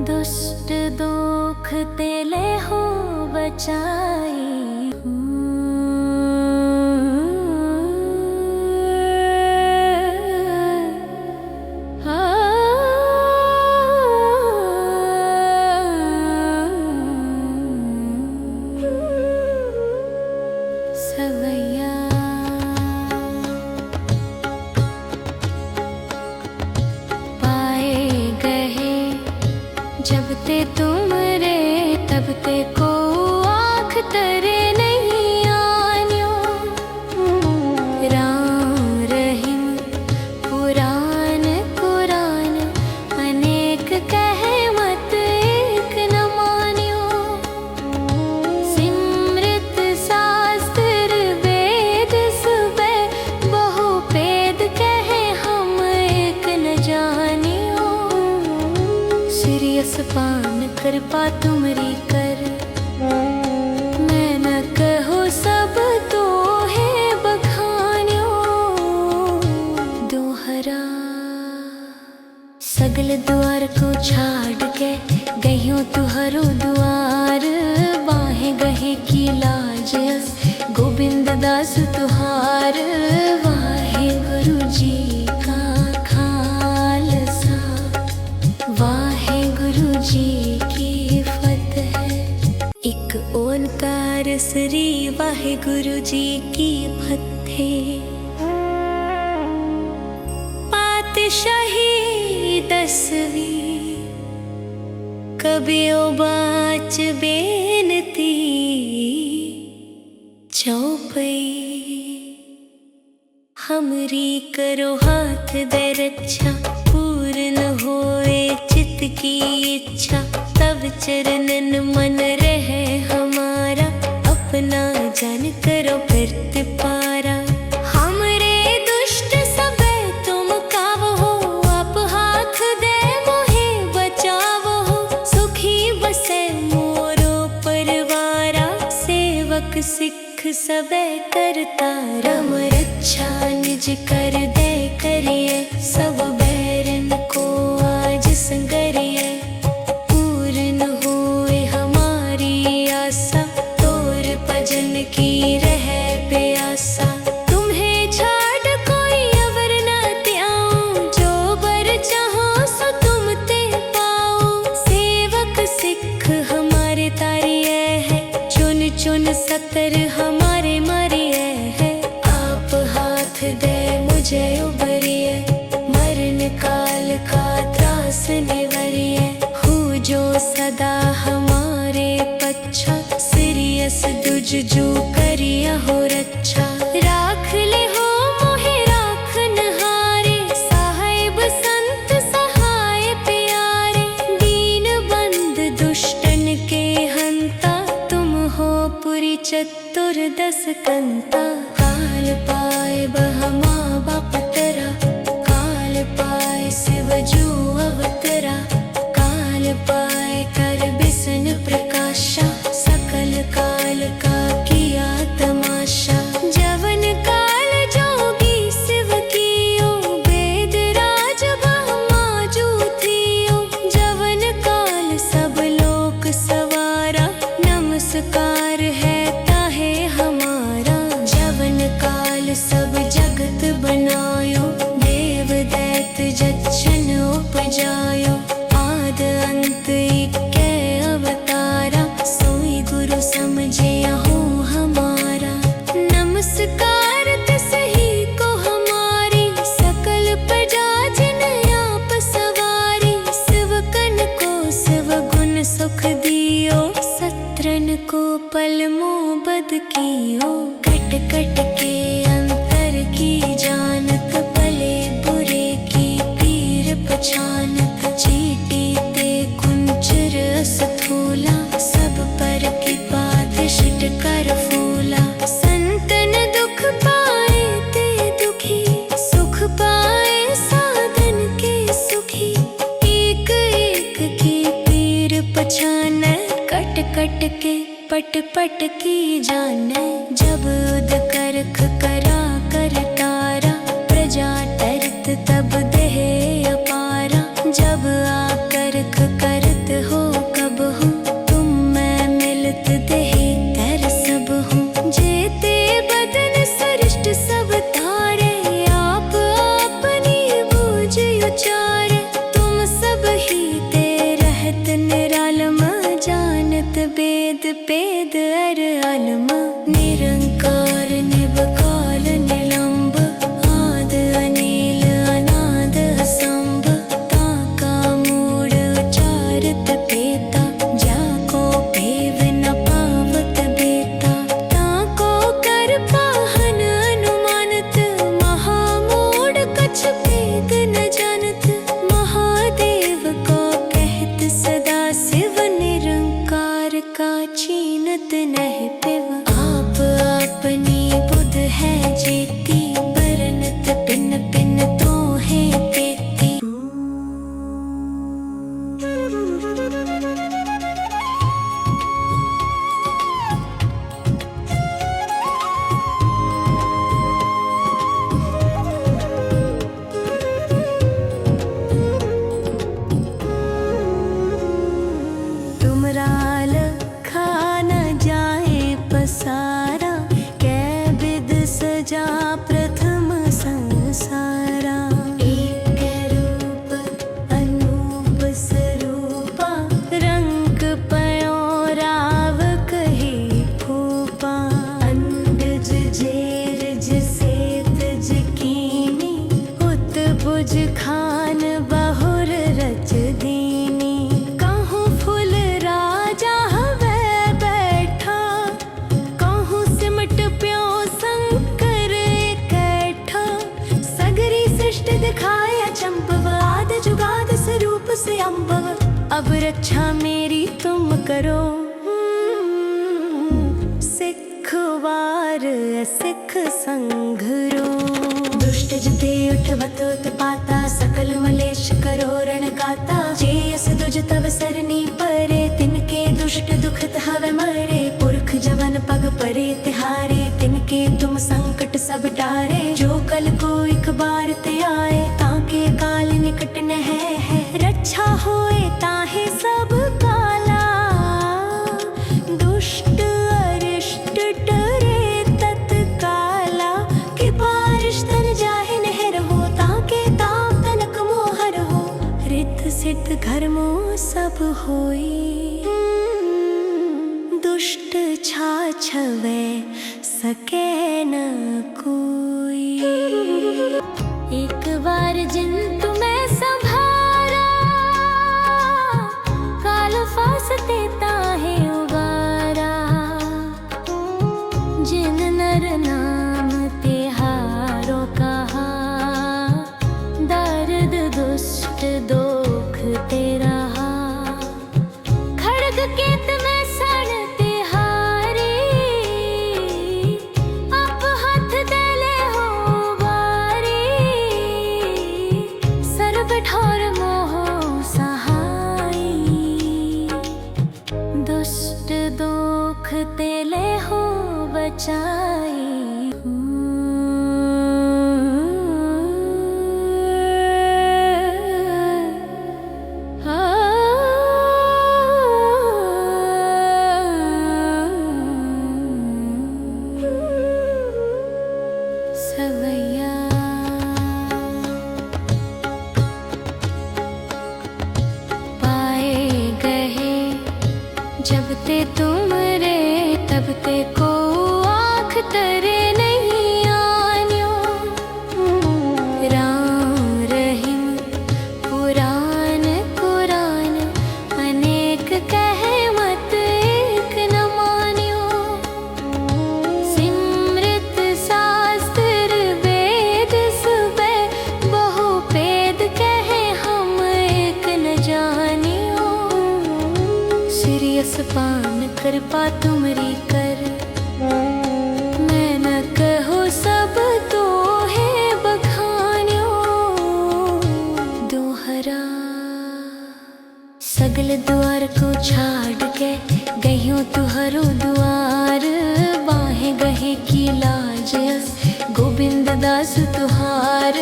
दुष्ट दोख तेले हो बचाई। ते तुम रे तब ते को आँख तरे नहीं आन्यो। राम रहीम पुराण कुरान अनेक कहे मत एक न मान्यो। सिमृत शास्त्र वेद सुबह बहु भेद कहे हम एक न जानियो। सिरियस पान कृपा तुमरी कर मैं न कहो सब तो है बखान्यो। दोहरा सगल द्वार को छाड़ के गयो तुहरो द्वार। बाहें गहे की लाज अस गोविंद दास तुहार। वाहे गुरु जी का खालसा वाहे गुरु जी की फतेह। एक ओंकार श्री वाहे गुरु जी की फतेह। पातशाही 10वीं कबियो बाच बेनती चौपई। हमरी करो हाथ दे रक्षा पूर्ण होए चित्त की इच्छा। तब चरणन मन रहे हमारा अपना जन करो प्रतिपारा। हमरे दुष्ट सबे तुम कावो आप हाथ दे मोहे बचावो। सुखी बसे मोरो परिवारा सेवक सिख सबे करता राम रक्षा। निज कर दे करिए सब बैरन को आज संगरिए। पूर्ण होए हमारी आशा तोर भजन की रहे प्यासा। तुम्हें छाड़ कोई अवर न त्याऊं जो बर चाहो सो तुम ते पाओ। सेवक सिख हमारे तारिये है चुन चुन सतर हमारे मारिये है। आप हाथ दे मुझे उबरिए मरण काल का त्रास निवरिए। हूँ जो सदा हमारे पच्छा सिरियस दुज जो करिया हो रक्षा। राख ले हो मोहे राखन हारे साहिब संत सहाय प्यारे। दीन बंद दुष्टन के हंता तुम हो पुरी चतुर्दश कंता। काल पाए बहमा बाप तेरा काल पाए शिव जो अवतरा। काल पाए कर बिसन प्रकाशा सकल काल का किया तमाशा। जवन काल जोगी शिव कियो वेद राज ब्रह्मा जो थियो। जवन काल सब लोक सवारा नमस्कार है ताहे हमारा। जवन काल सब जगत बनायो देव दैत जच्छन उपजायो। आद अंत इक्के अवतारा सोई गुरु समझे हूँ हमारा। नमस्कार तिसही को हमारी सकल प्रजा जिन आप सवारी। शिवकन को शिव गुण सुख दियो सत्रन को पल मोबद कियो। कट कट के अंतर की जानत भले बुरे की पीर पहचानत। चीटी ते कुंचर स्थूला सब पर की बात शिट कर फूला। संतन दुख पाए ते दुखी सुख पाए साधन के सुखी। एक एक की पीर पहचाने कट कट के पट पट की जाने। जब उद करख करा कर तारा प्रजा तरत तब देह अपारा। जब आकरख करत हो कब हूँ तुम मैं मिलत देह कर सब हूँ। जेते बदन सृष्ट सब तारे आप अपनी बूझ उचारे। तुम सब ही ते रहत निरालम जानत वेद पेद अर आलम। निरंकार निबकार तुझ खान बहुर रच दीनी, कहूँ फूल राजा हवे बैठा, कहूँ सिमट प्यो शंकर इकट्ठा। सगरी सृष्टि दिखाए अचंभव, आद जुगाद स्वरूप से अम्भव। अब रक्षा मेरी तुम करो, सिख वार सिख संघरो। दुष्ट जते उठवत उत्पाता, सकल मलेश करो रण गाता। जेयस दुज तव सरनी परे, तिनके दुष्ट दुखत हवे मरे। पुरख जवन पग परे तिहारे, तिनके तुम संकट सब टारे। जो कल को एक बार ते आए, ताके काल निकट न है। रक्षा होए ताहे सब काला, दुष्ट अरिष्ट डरे तत्काला। कि बारिश तन जाहे नहर हो, ताके ताप तनक मोहर हो। रित सिद्ध घर मोह सब होई, दुष्ट छाछवे सके न कोई। एक बार जिन तुम्हें संभारा, काल फासते ताहे उबारा। जिन नर नाम तिहारो कहा, दर्द दुष्ट दोख ते रहा। खड़ग केत में सण तिहारी, आप हाथ देले हो बारी। सर्व ठोर मोह सहाई, दुष्ट दोख तेले हो बचाई। सवैया पाए गए जब ते तुम रे, तब ते को आँख तरे नहीं आन्यो। राम रहीम पुराण कुरान, अनेक कहे मत एक न मान्यो। सिमृत शास्त्र वेद सुबे, बहु भेद कहे हम एक न जानियो। सिरियस पान कृपा तुमरी कर, मैं न कहो सब तो है बखान्यो। दोहरा सगल द्वार को छाड़ के, गयो तुहरो द्वार। बाहें गहे की लाज अस, गोविंद दास तुहार।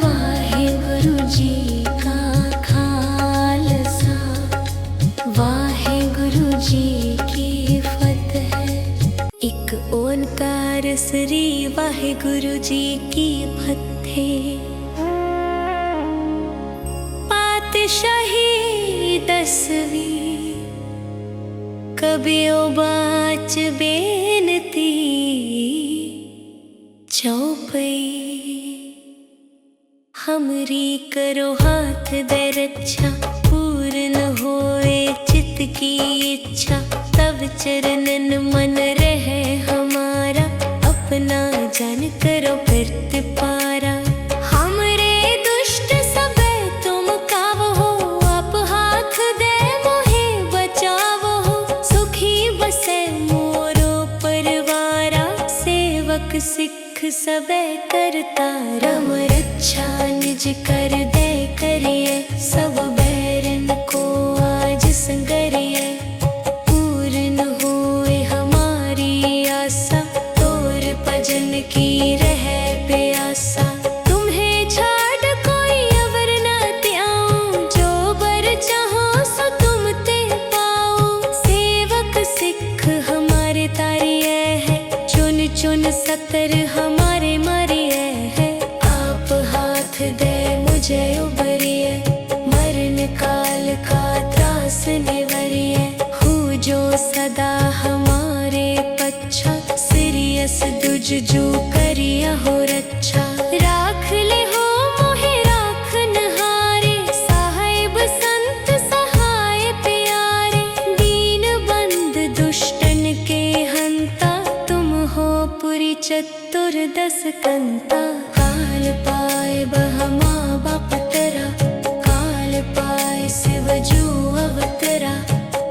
वाहे गुरु जी का खालसा, वाहे गुरु जी की फतेह। एक ओंकार श्री वाहे गुरु जी की फतेह। पातशाही 10वीं, कबियो बाच बेनती। चौपई हमरी करो हाथ दे रक्षा, पूर्ण होए चित्त की इच्छा। तब चरणन मन रहे हमारा, अपना जन करो प्रतिपारा। हमरे दुष्ट सबे तुम कावो हो, आप हाथ दे मोहे बचावो हो। सुखी बसे मोरो परिवारा, सेवक सिख सबे करता रम रक्षा। निज कर दे करिए, सब बैरन को आज संगरिए। पूर्ण होए हमारी आशा, तोर भजन की रहे प्यासा। तुम्हें छाड़ कोई अवर न त्याऊं, जो बर चाहो सो तुम ते पाओ। सेवक सिख हमारे तारिये है, चुन चुन सतर हमारे मारिये है। आप हाथ दे मुझे उबरिए, मरण काल का त्रास निवरिए। हूँ जो सदा हमारे पच्छा, सिरियस दुज जो करिया हो रक्षा। राख ले हो मोहे राख कंता काल पाए बहमा बापतरा काल पाए शिवजू अवतरा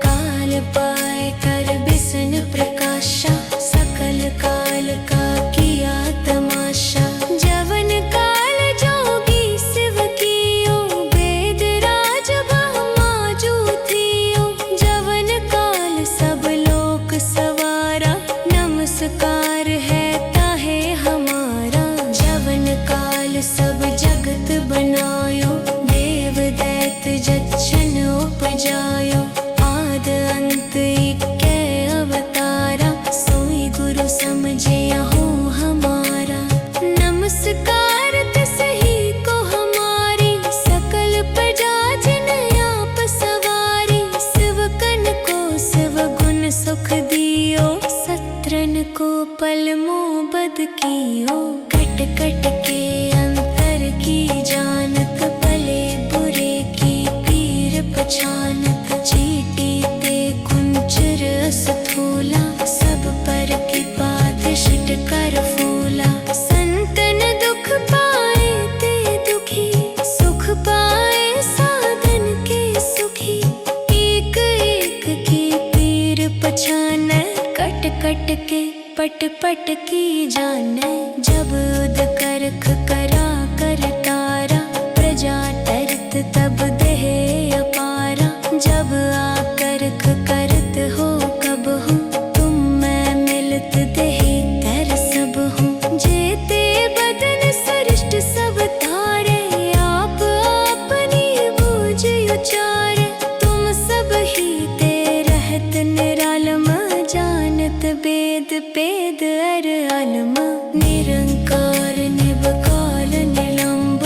काल पाए कर बिसन प्रकाशा सकल काल का किया तमाशा जवन काल जोगी शिव कियो वेद राज ब्रह्मा जो थियो जवन काल सब लोक सवारा नमस्कार है ताहे हमारा जवन काल सब जगत बनायो देव दैत जच्छन उपजायो आद अंत इक्कै अवतारा सोई गुरु समझे हो हमारा नमस्कार तिसही को हमारी सकल प्रजा जिन आप सवारी शिवकन को शिव गुण सुख दियो सत्रन को पल मोबद कियो कट कट के अंतर की जानत भले बुरे की पीर पछानत चीटी ते कुंचर स्थूला सब पर की बात शिट कर फूला संतन दुख पाए ते दुखी सुख पाए साधन के सुखी एक एक की पीर पछाने कट कट के पट पट की जाने जब उद करख करा कर तारा प्रजा तरत तब देह अपारा जब आकरख करत हो कब हूँ तुम मैं मिलत देह कर सब हूँ जेते बदन सृष्ट सब तारे आप अपनी बूझ उचारे तुम सब ही ते रहत निरालम जानत वेद पेद अर अलम निरंकार निबकाल निलंब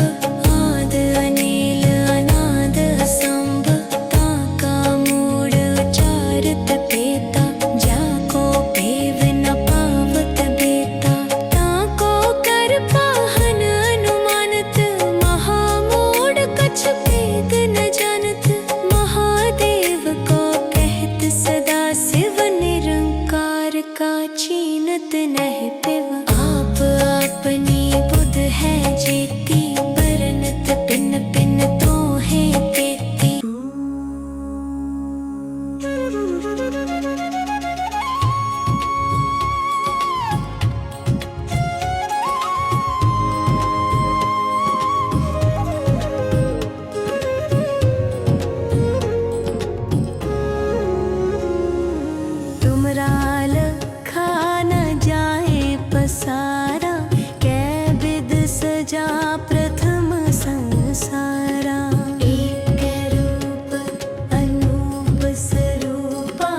आद अनील अनाद असंभ ताका मूड उचारत पेता जाको पेव न पावत बेता ताको कर पाहन अनुमानत महामूड कछ पेद न जानत महादेव को कहत सदा शिव निरंकार का चीनत नह पिव आप अपनी बुध है जेती बरनत पिन पिन तो है पेती तुमरा लखा न जाए पसारा कै विद सजा प्रथम संसारा एक रूप अनूप स्वरूपा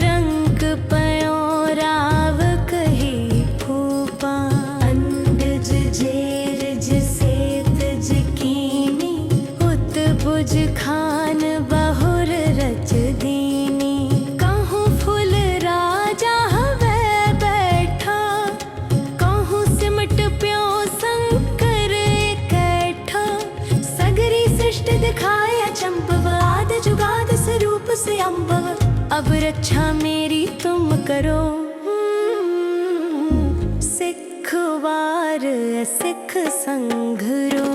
रंग पयो राव कही फूपा अंडज जेरज सेतज कीनी उत बुज खान बहुर रच दीनी कहूँ फुल राजा हवे बैठा कहूँ सिमट प्यो शंकर इकट्ठा सगरी सृष्टि दिखाए अचंभव आद जुगाद स्वरूप से अम्भव अब रक्षा मेरी तुम करो सिख वार सिख संघरो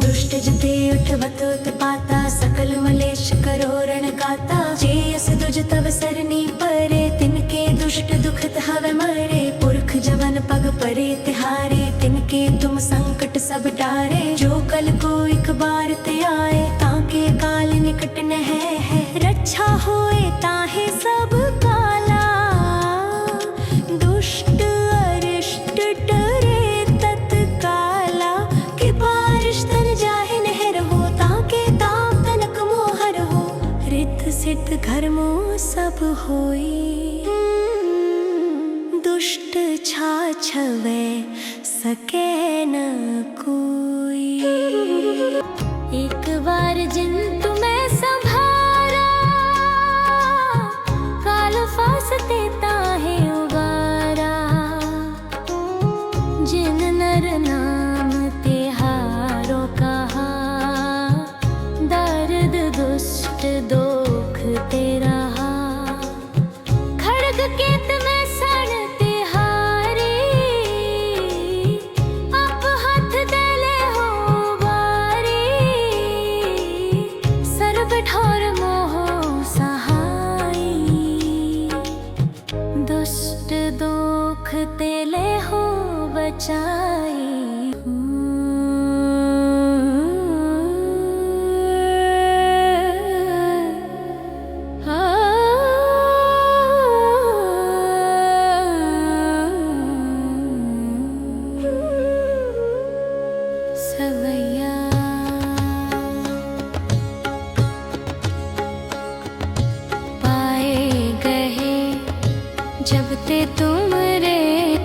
दुष्ट जते उठवत उत्पाता सकल मलेश करो रण गाता जेयस दुज तव सरनी परे तिनके दुष्ट दुखत हवे मरे पुरख जवन पग परे तिहारे तिनके तुम संकट सब टारे जो कल को एक बार ते आए ताके काल निकट न है रक्षा होए ताहे सब काला दुष्ट अरिष्ट डरे तत्काला कि बारिश तन जाहे नहर हो ताके ताप तनक मोहर हो रित सिद्ध घर मोह सब होई दुष्ट छाछवे सके न कोई एक बार जिन तुम्हें संभारा काल फासते ताहे उबारा जिन नर नाम तिहारो कहा दर्द दुष्ट दोख तेरा खड़ग केत में सड़ तिहारी मैया। पाए गए जब ते तुम रे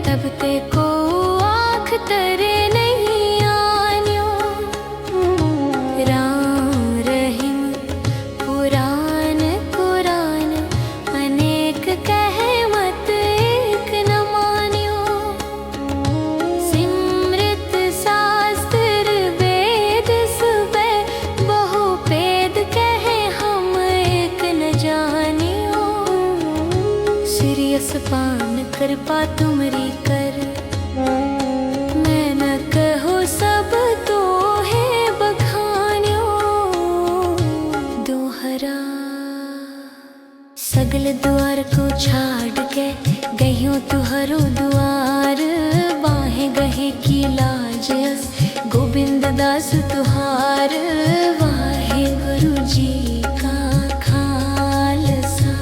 तब ते को आँख तरे नहीं आन्यो। राम रहीम पुराण कुरान अनेक कहे मत एक न मान्यो। सिमृत शास्त्र वेद सुबह बहु भेद कहे हम एक न जानियो। सिरियस पान कृपा तुमरी कर मैं न कहो सब तो है बखान्यो। दोहरा सगल द्वार को छाड़ के गयो तुहरो द्वार। बाहें गहे की लाज अस गोविंद दास तुहार। वाहे गुरु जी का खालसा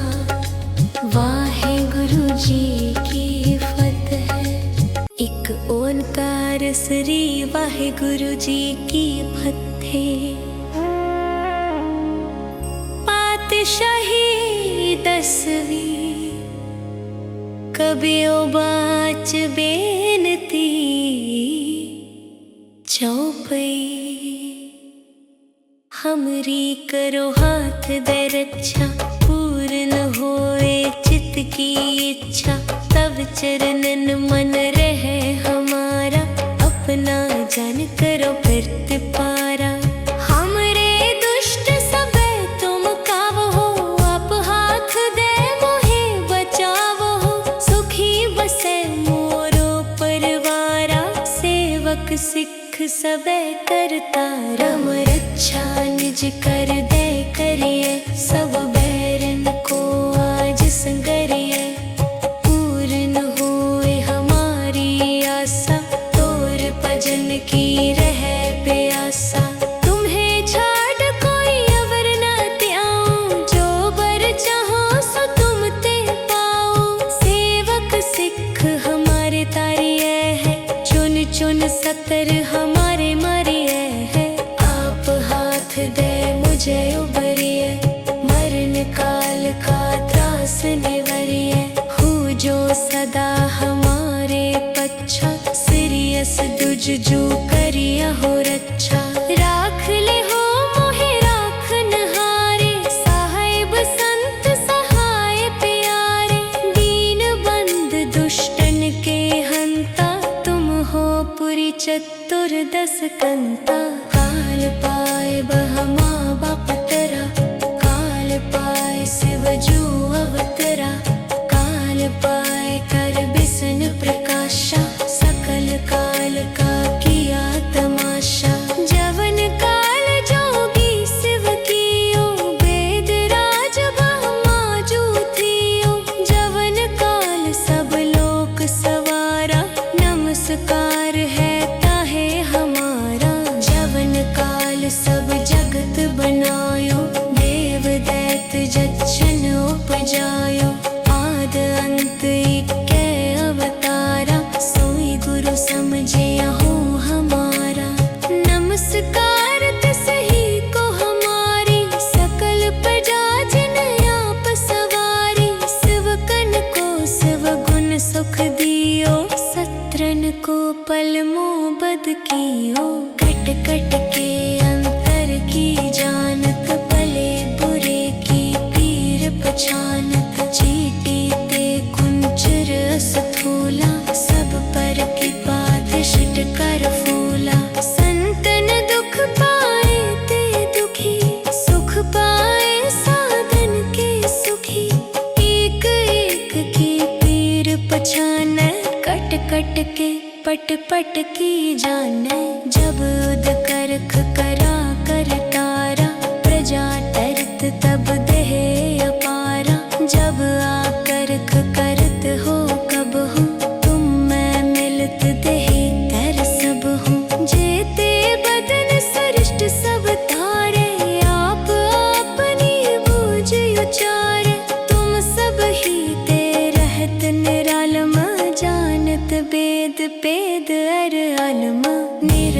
वाहे गुरु जी की फतेह। एक ओंकार श्री वाहे गुरु जी की फतेह। पातशाही 10वीं कबियो बाच बेनती चौपई। हमरी करो हाथ दे रक्षा पूर्ण होए चित्त की इच्छा। तब चरणन मन रहे हमारा अपना जन करो प्रतिपारा। हमरे दुष्ट सब तुम कावो आप हाथ दे मोहे बचावो। सुखी बसे मोरो परिवारा सेवक सिख सब करता रम रक्षा निज कर दे करिए। सब बैरन को आज संगरिए पूर्ण होए हमारी आशा। तोर भजन की रहे प्यासा तुम्हें छाड़ कोई अवर न त्याऊं। जो बर चाहो सो तुम ते पाओ। सेवक सिख हमारे तारिये है चुन चुन सतर हमारे मारिये है। आप हाथ दे मुझे उबरिए मरण काल का त्रास निवरिए। हूँ जो सदा हमारे पच्छा सिरियस दुज जो करिया हो रक्षा। राख ले हो मोहे राखन हारे साहिब संत सहाय प्यारे। दीन बंद दुष्टन के हंता तुम हो पुरी चतुर्दश कंता। काल पाए बहमा बाप तेरा काल पाए शिव जो अवतरा। काल पाए कर बिसन प्रकाशा सकल काल का किया तमाशा। जवन काल जोगी शिव कियो वेद राज ब्रह्मा जो थियो। जवन काल सब लोक सवारा नमस्कार है ताहे हमारा। जवन काल सब जगत बनायो देव दैत जच्छन उपजायो। आद अंत इक्के अवतारा सोई गुरु समझिया हो हमारा। नमस्कार तिसही को हमारी सकल प्रजा जिन आप सवारी। शिवकन को शिव गुण सुख दियो सत्रन को पल मोबद कियो। कट कट के अंतर की जानत भले बुरे की पीर पहचानत। चीटी ते कुंचर स्थूला सब पर की बात शिट कर फूला। संतन दुख पाए ते दुखी सुख पाए साधन के सुखी। एक एक की पीर पहचाने कट कट के पट पट की जाने। जब उद करख करा कर तारा प्रजा तरत तब देह अपारा। जब आकरख करत हो कब हूँ तुम मैं मिलत देह कर सब हूँ। जेते बदन सृष्ट सब तारे आप अपनी बूझ उचारे। तुम सब ही ते रहत निरालम जानत वेद पेद अर आलम। निर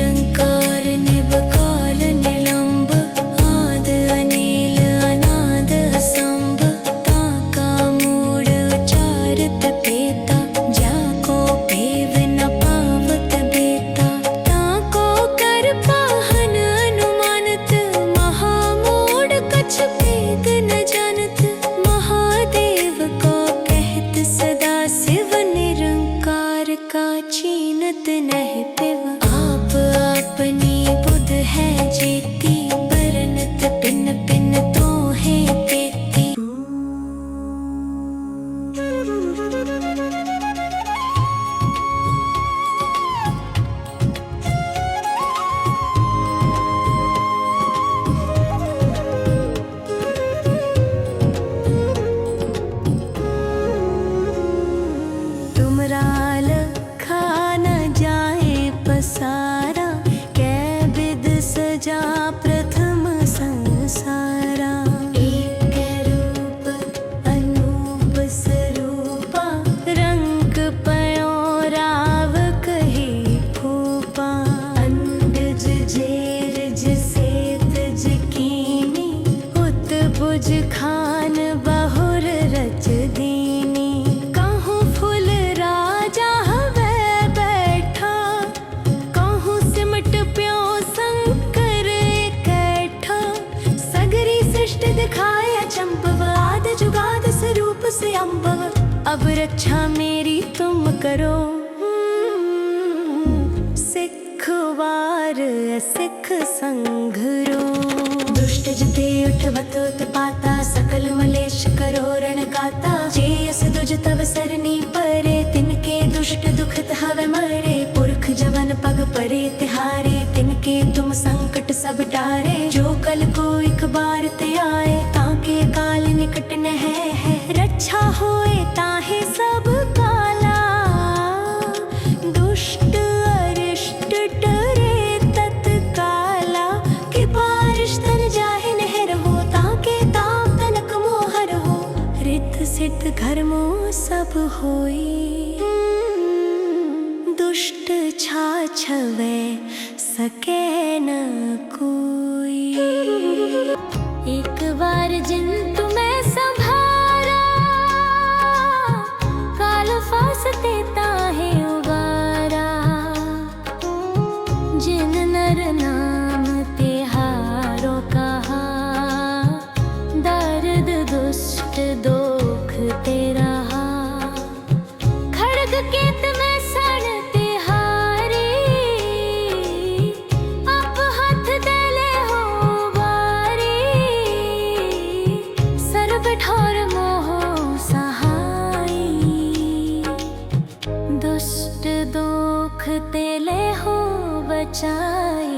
सजा प्रथम संसारा। एक रूप अनूप स्वरूपा, रंग पयो राव कही फूपा। अंडज जेरज सेतज कीनी, उत बुज खान बहुर रच दीनी। कहूँ फुल राजा हवे बैठा, कहूँ सिमट प्यो शंकर इकट्ठा। सगरी सृष्टि दिखाए अचंभव, आद जुगाद स्वरूप से अम्भव। अब रक्षा मेरी तुम करो, सिख वार सिख संघरो। दुष्ट जते उठवत उत्पाता, सकल मलेश करो रण गाता। जेयस दुज तव सरनी परे, तिनके दुष्ट दुखत हवे मरे। पुरख जवन पग परे तिहारे, तिनके तुम संकट सब टारे। जो कल को एक बार ते आए, ताके काल निकट न है। रक्षा होए ताहे सब काला, दुष्ट अरिष्ट डरे तत्काला। कि बारिश तन जाहे नहर हो, ताके ताप तनक मोहर हो। रिद्ध सिद्ध घरमो सब होई, दुष्ट छाछवे सके न कोई। एक बार जिन तुम्हें संभारा, काल फासते ताहे उबारा। जिन नर नाम तिहारो कहा, दर्द दुष्ट दोख तेरा। खड़ग केत में सण तिहारी, आप हाथ देले हो बारी। सर्व ठोर मोह सहाई, दुष्ट दोख तेले हो बचाई।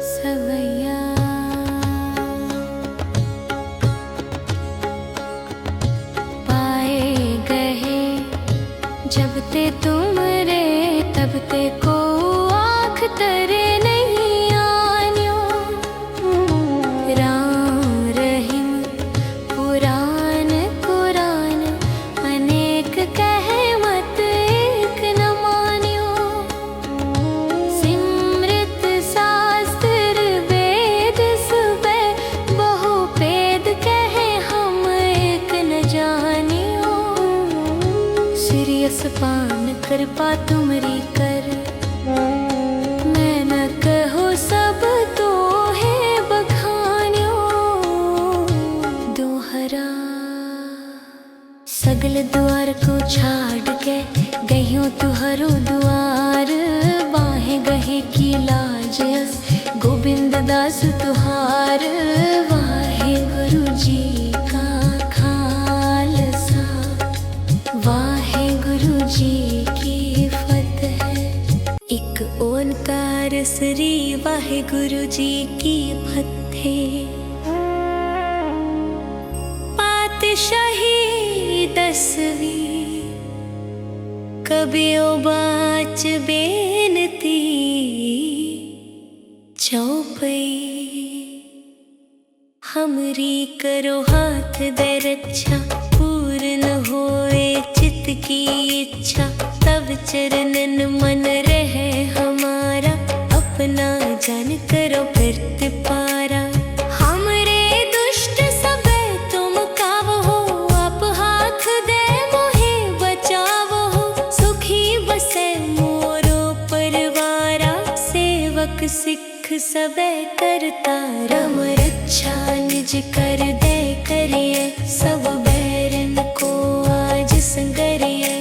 सवैया पाए गए जब ते तुम रे, तब ते को आँख तरे नहीं आन्यो। राम रहीम पुराण कुरान, अनेक कहे मत एक न मान्यो। सिमृत शास्त्र वेद सुबे, बहु भेद कहे हम एक न जानियो। श्रीयस पान कृपा तुमरी कर, मैं न कहो सब तो है बखान्यो। दोहरा सगल द्वार को छाड़ के, गयो तुहरो द्वार। बाहें गहे की लाज अस, गोविंद दास तुहार। वाहे गुरु जी का खालसा, वाहे गुरु जी की फतेह। एक ओंकार श्री वाहे गुरु जी की फतेह। पातशाही 10वीं, कबियो बाच बेनती। चौपई हमरी करो हाथ दे रक्षा, पूर्ण होए चित्त की इच्छा। तब चरणन मन रहे हमारा, अपना जन करो प्रतिपारा। हमरे दुष्ट सबे तुम कावो हो, आप हाथ दे मोहे बचावो हो। सुखी बसे मोरो परिवारा, सेवक सिख सबे करता रम रक्षा। निज कर दे करिए, सब बैरन को आज संगरिए।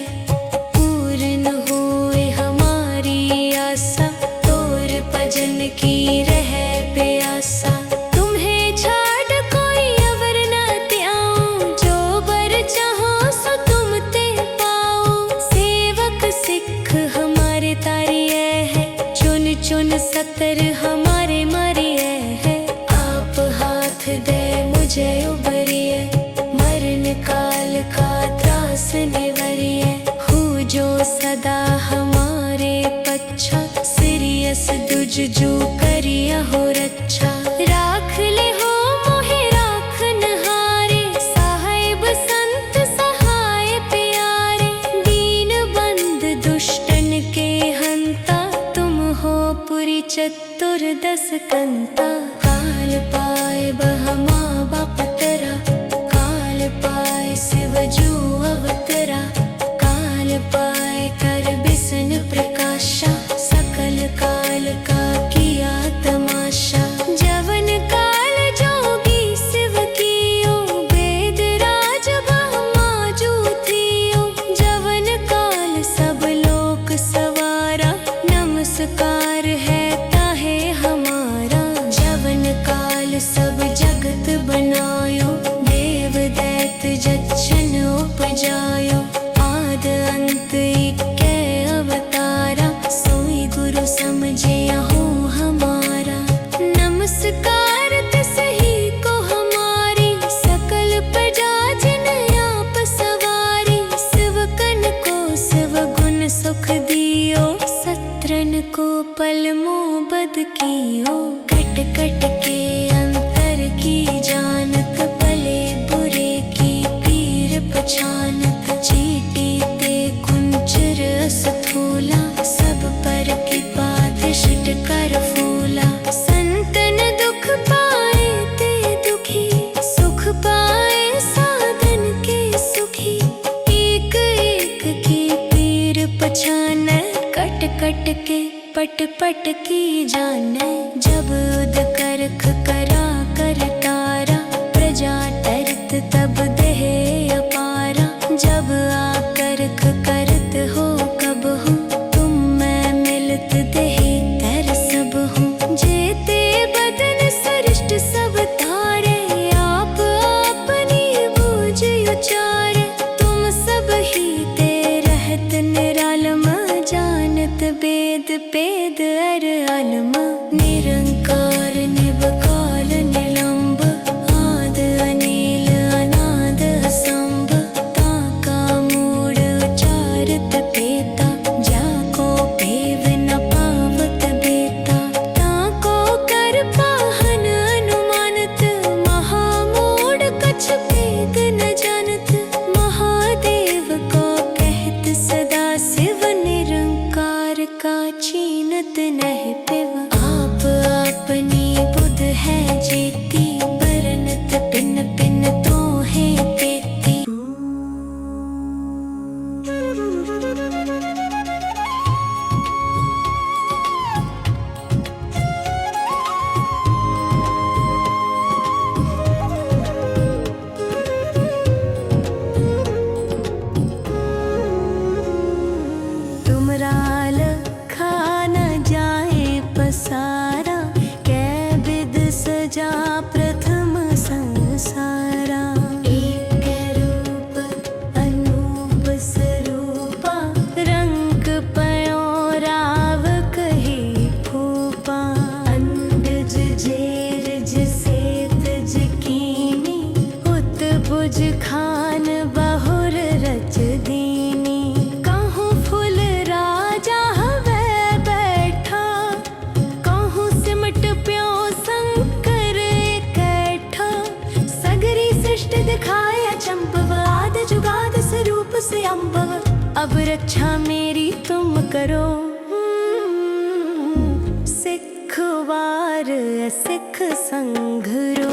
पूर्ण होए हमारी आशा, तोर भजन की रहे प्यासा। तुम्हें छाड़ कोई अवर न त्याऊं, जो बर चाहो सो तुम ते पाओ। सेवक सिख हमारे तारिये है, चुन चुन सतर हमारे मारिए है। आप हाथ दे मुझे उबरिए, मरण काल का त्रास निवरिए। हूँ जो सदा हमारे पच्छा, सीरियस दुज जो करिया हो रच्छा। राख ले हो मोहे राखन हारे, साहिब संत सहाय प्यारे। दीन बंद दुष्टन के हंता, तुम हो पुरी चतुर्दश कंता। काल पाए बहमा बाप तरा, काल पाए शिव जू अवतरा। काल पाए कर बिसन प्रकाशा, सकल काल का किया तमाशा। जवन काल जोगी शिव कियो, वेद राज ब्रह्मा जू थियो। जवन काल सब लोक सवारा, नमस्कार है ताहे हमारा। जवन काल सब जगत बनायो, देव दैत जच्छन उपजायो। आद अंत इक्के अवतारा, सोई गुरु समझे हूँ हमारा। नमस्कार तिसही को हमारी, सकल प्रजा जिन आप सवारी। शिवकन को शिव गुण सुख दियो, सत्रन को पल मोबद कियो। कट कट के अंतर की जानत, भले बुरे की पीर पछानत। चीटी ते कुंचर स्थूला, सब पर की बात शिट कर फूला। संतन दुख पाए ते दुखी, सुख पाए साधन के सुखी। एक एक की पीर पछाने, कट कट के पट पट की जाने। जब उद करख करा कर तारा, प्रजा तरत तब देह अपारा। जब आकरख करत हो कब हूँ, तुम मैं मिलत देह तर सब हूँ। जेते बदन सृष्ट सब तारे, आप अपनी बूझ उचारे। तुम सब ही ते रहत निरालम, जानत वेद पेद अर अलम। निरंकार निबकाल निलंब, आद अनील अनाद असंभ। ताका मूड उचारत पेता, जाको पेव न पावत बेता। ताको कर पाहन अनुमानत, महामूड कछ पेद न जानत। महादेव को कहत सदा शिव, निरंकार का चीनत नह पिव। आप अपनी बुध है जेती, बरनत पिन पिन तो है पेती। तुमराल खाना जाए पसारा, कै विद सजा प्रथम संसारा। एक रूप अनूप स्वरूपा, रंग पयो राव कही फूपा। अंडज जेरज सेतज कीनी, उत बुज खान बहुर रच दीनी। कहूँ फुल राजा हवे बैठा, कहूँ सिमट प्यो शंकर इकट्ठा। सगरी सृष्टि दिखाए अचंभव, आद जुगाद स्वरूप से अम्भव। अब रक्षा मेरी तुम करो, सिख वार सिख संघरो।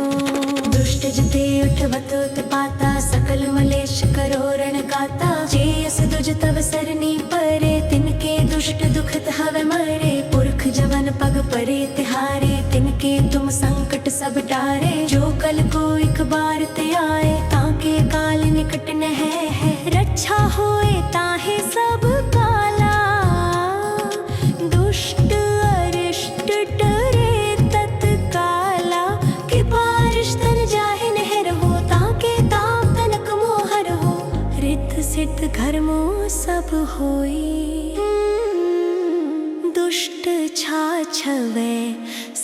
दुष्ट जते उठवत उत्पाता, सकल मलेश करो रण गाता। जेयस दुज तव सरनी परे, तिनके दुष्ट दुखत हवे मरे। पुरख जवन पग परे तिहारे, तिनके तुम संकट सब टारे। जो कल को एक बार ते आए, ताके काल निकट न है। रक्षा होए ताहे सब काला, दुष्ट अरिष्ट डरे तत्काला। कि बारिश तन जाहे नहर हो, ताके ताप तनक मोहर हो। रित सिद्ध घरमो सब होई, दुष्ट छा छवे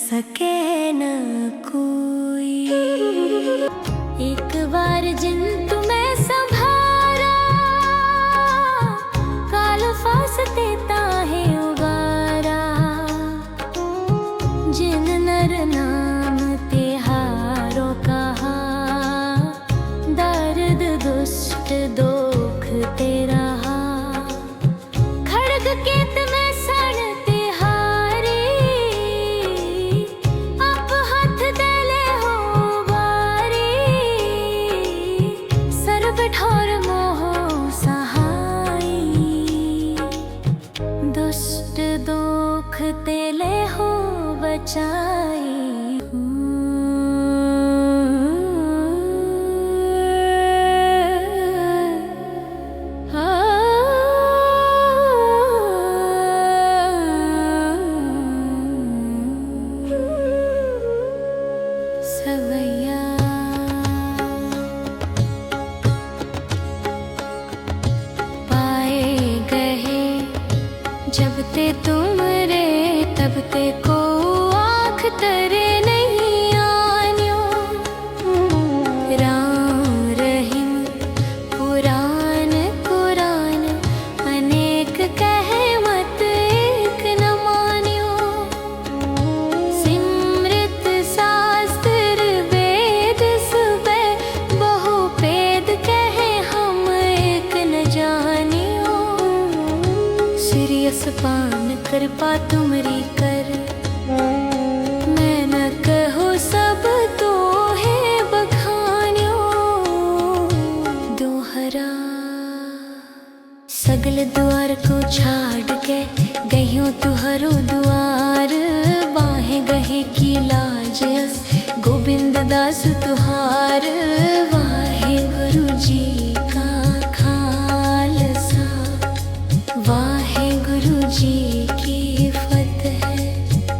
सके न कोई। एक बार जिन तुम्हें संभारा, काल फासते ताहे उबारा। जिन नर नाम तिहारो कहा, दर्द दुष्ट दोख तेरा। खड़ग केत में सण तिहारी, आप हाथ देले हो बारी। सर्व ठोर मोह सहाई, दुष्ट दोख तेले हो बचाई। सवैया पाए गए जब ते तुम रे, तब ते को आँख तरे नहीं आन्यो। राम रहीम पुराण कुरान, अनेक कहे मत एक न मान्यो। सिमृत शास्त्र वेद सुबे, बहु भेद कहे हम एक न जानियो। श्रीयस पान कृपा तुमरी कर, मैं न कहो सब तो है बखान्यो। दोहरा सगल द्वार को छाड़ के, गयो तुहरो द्वार। बाहें गहे की लाज अस, गोविंद दास तुहार। वाहे गुरु जी का खालसा, वाहे गुरु जी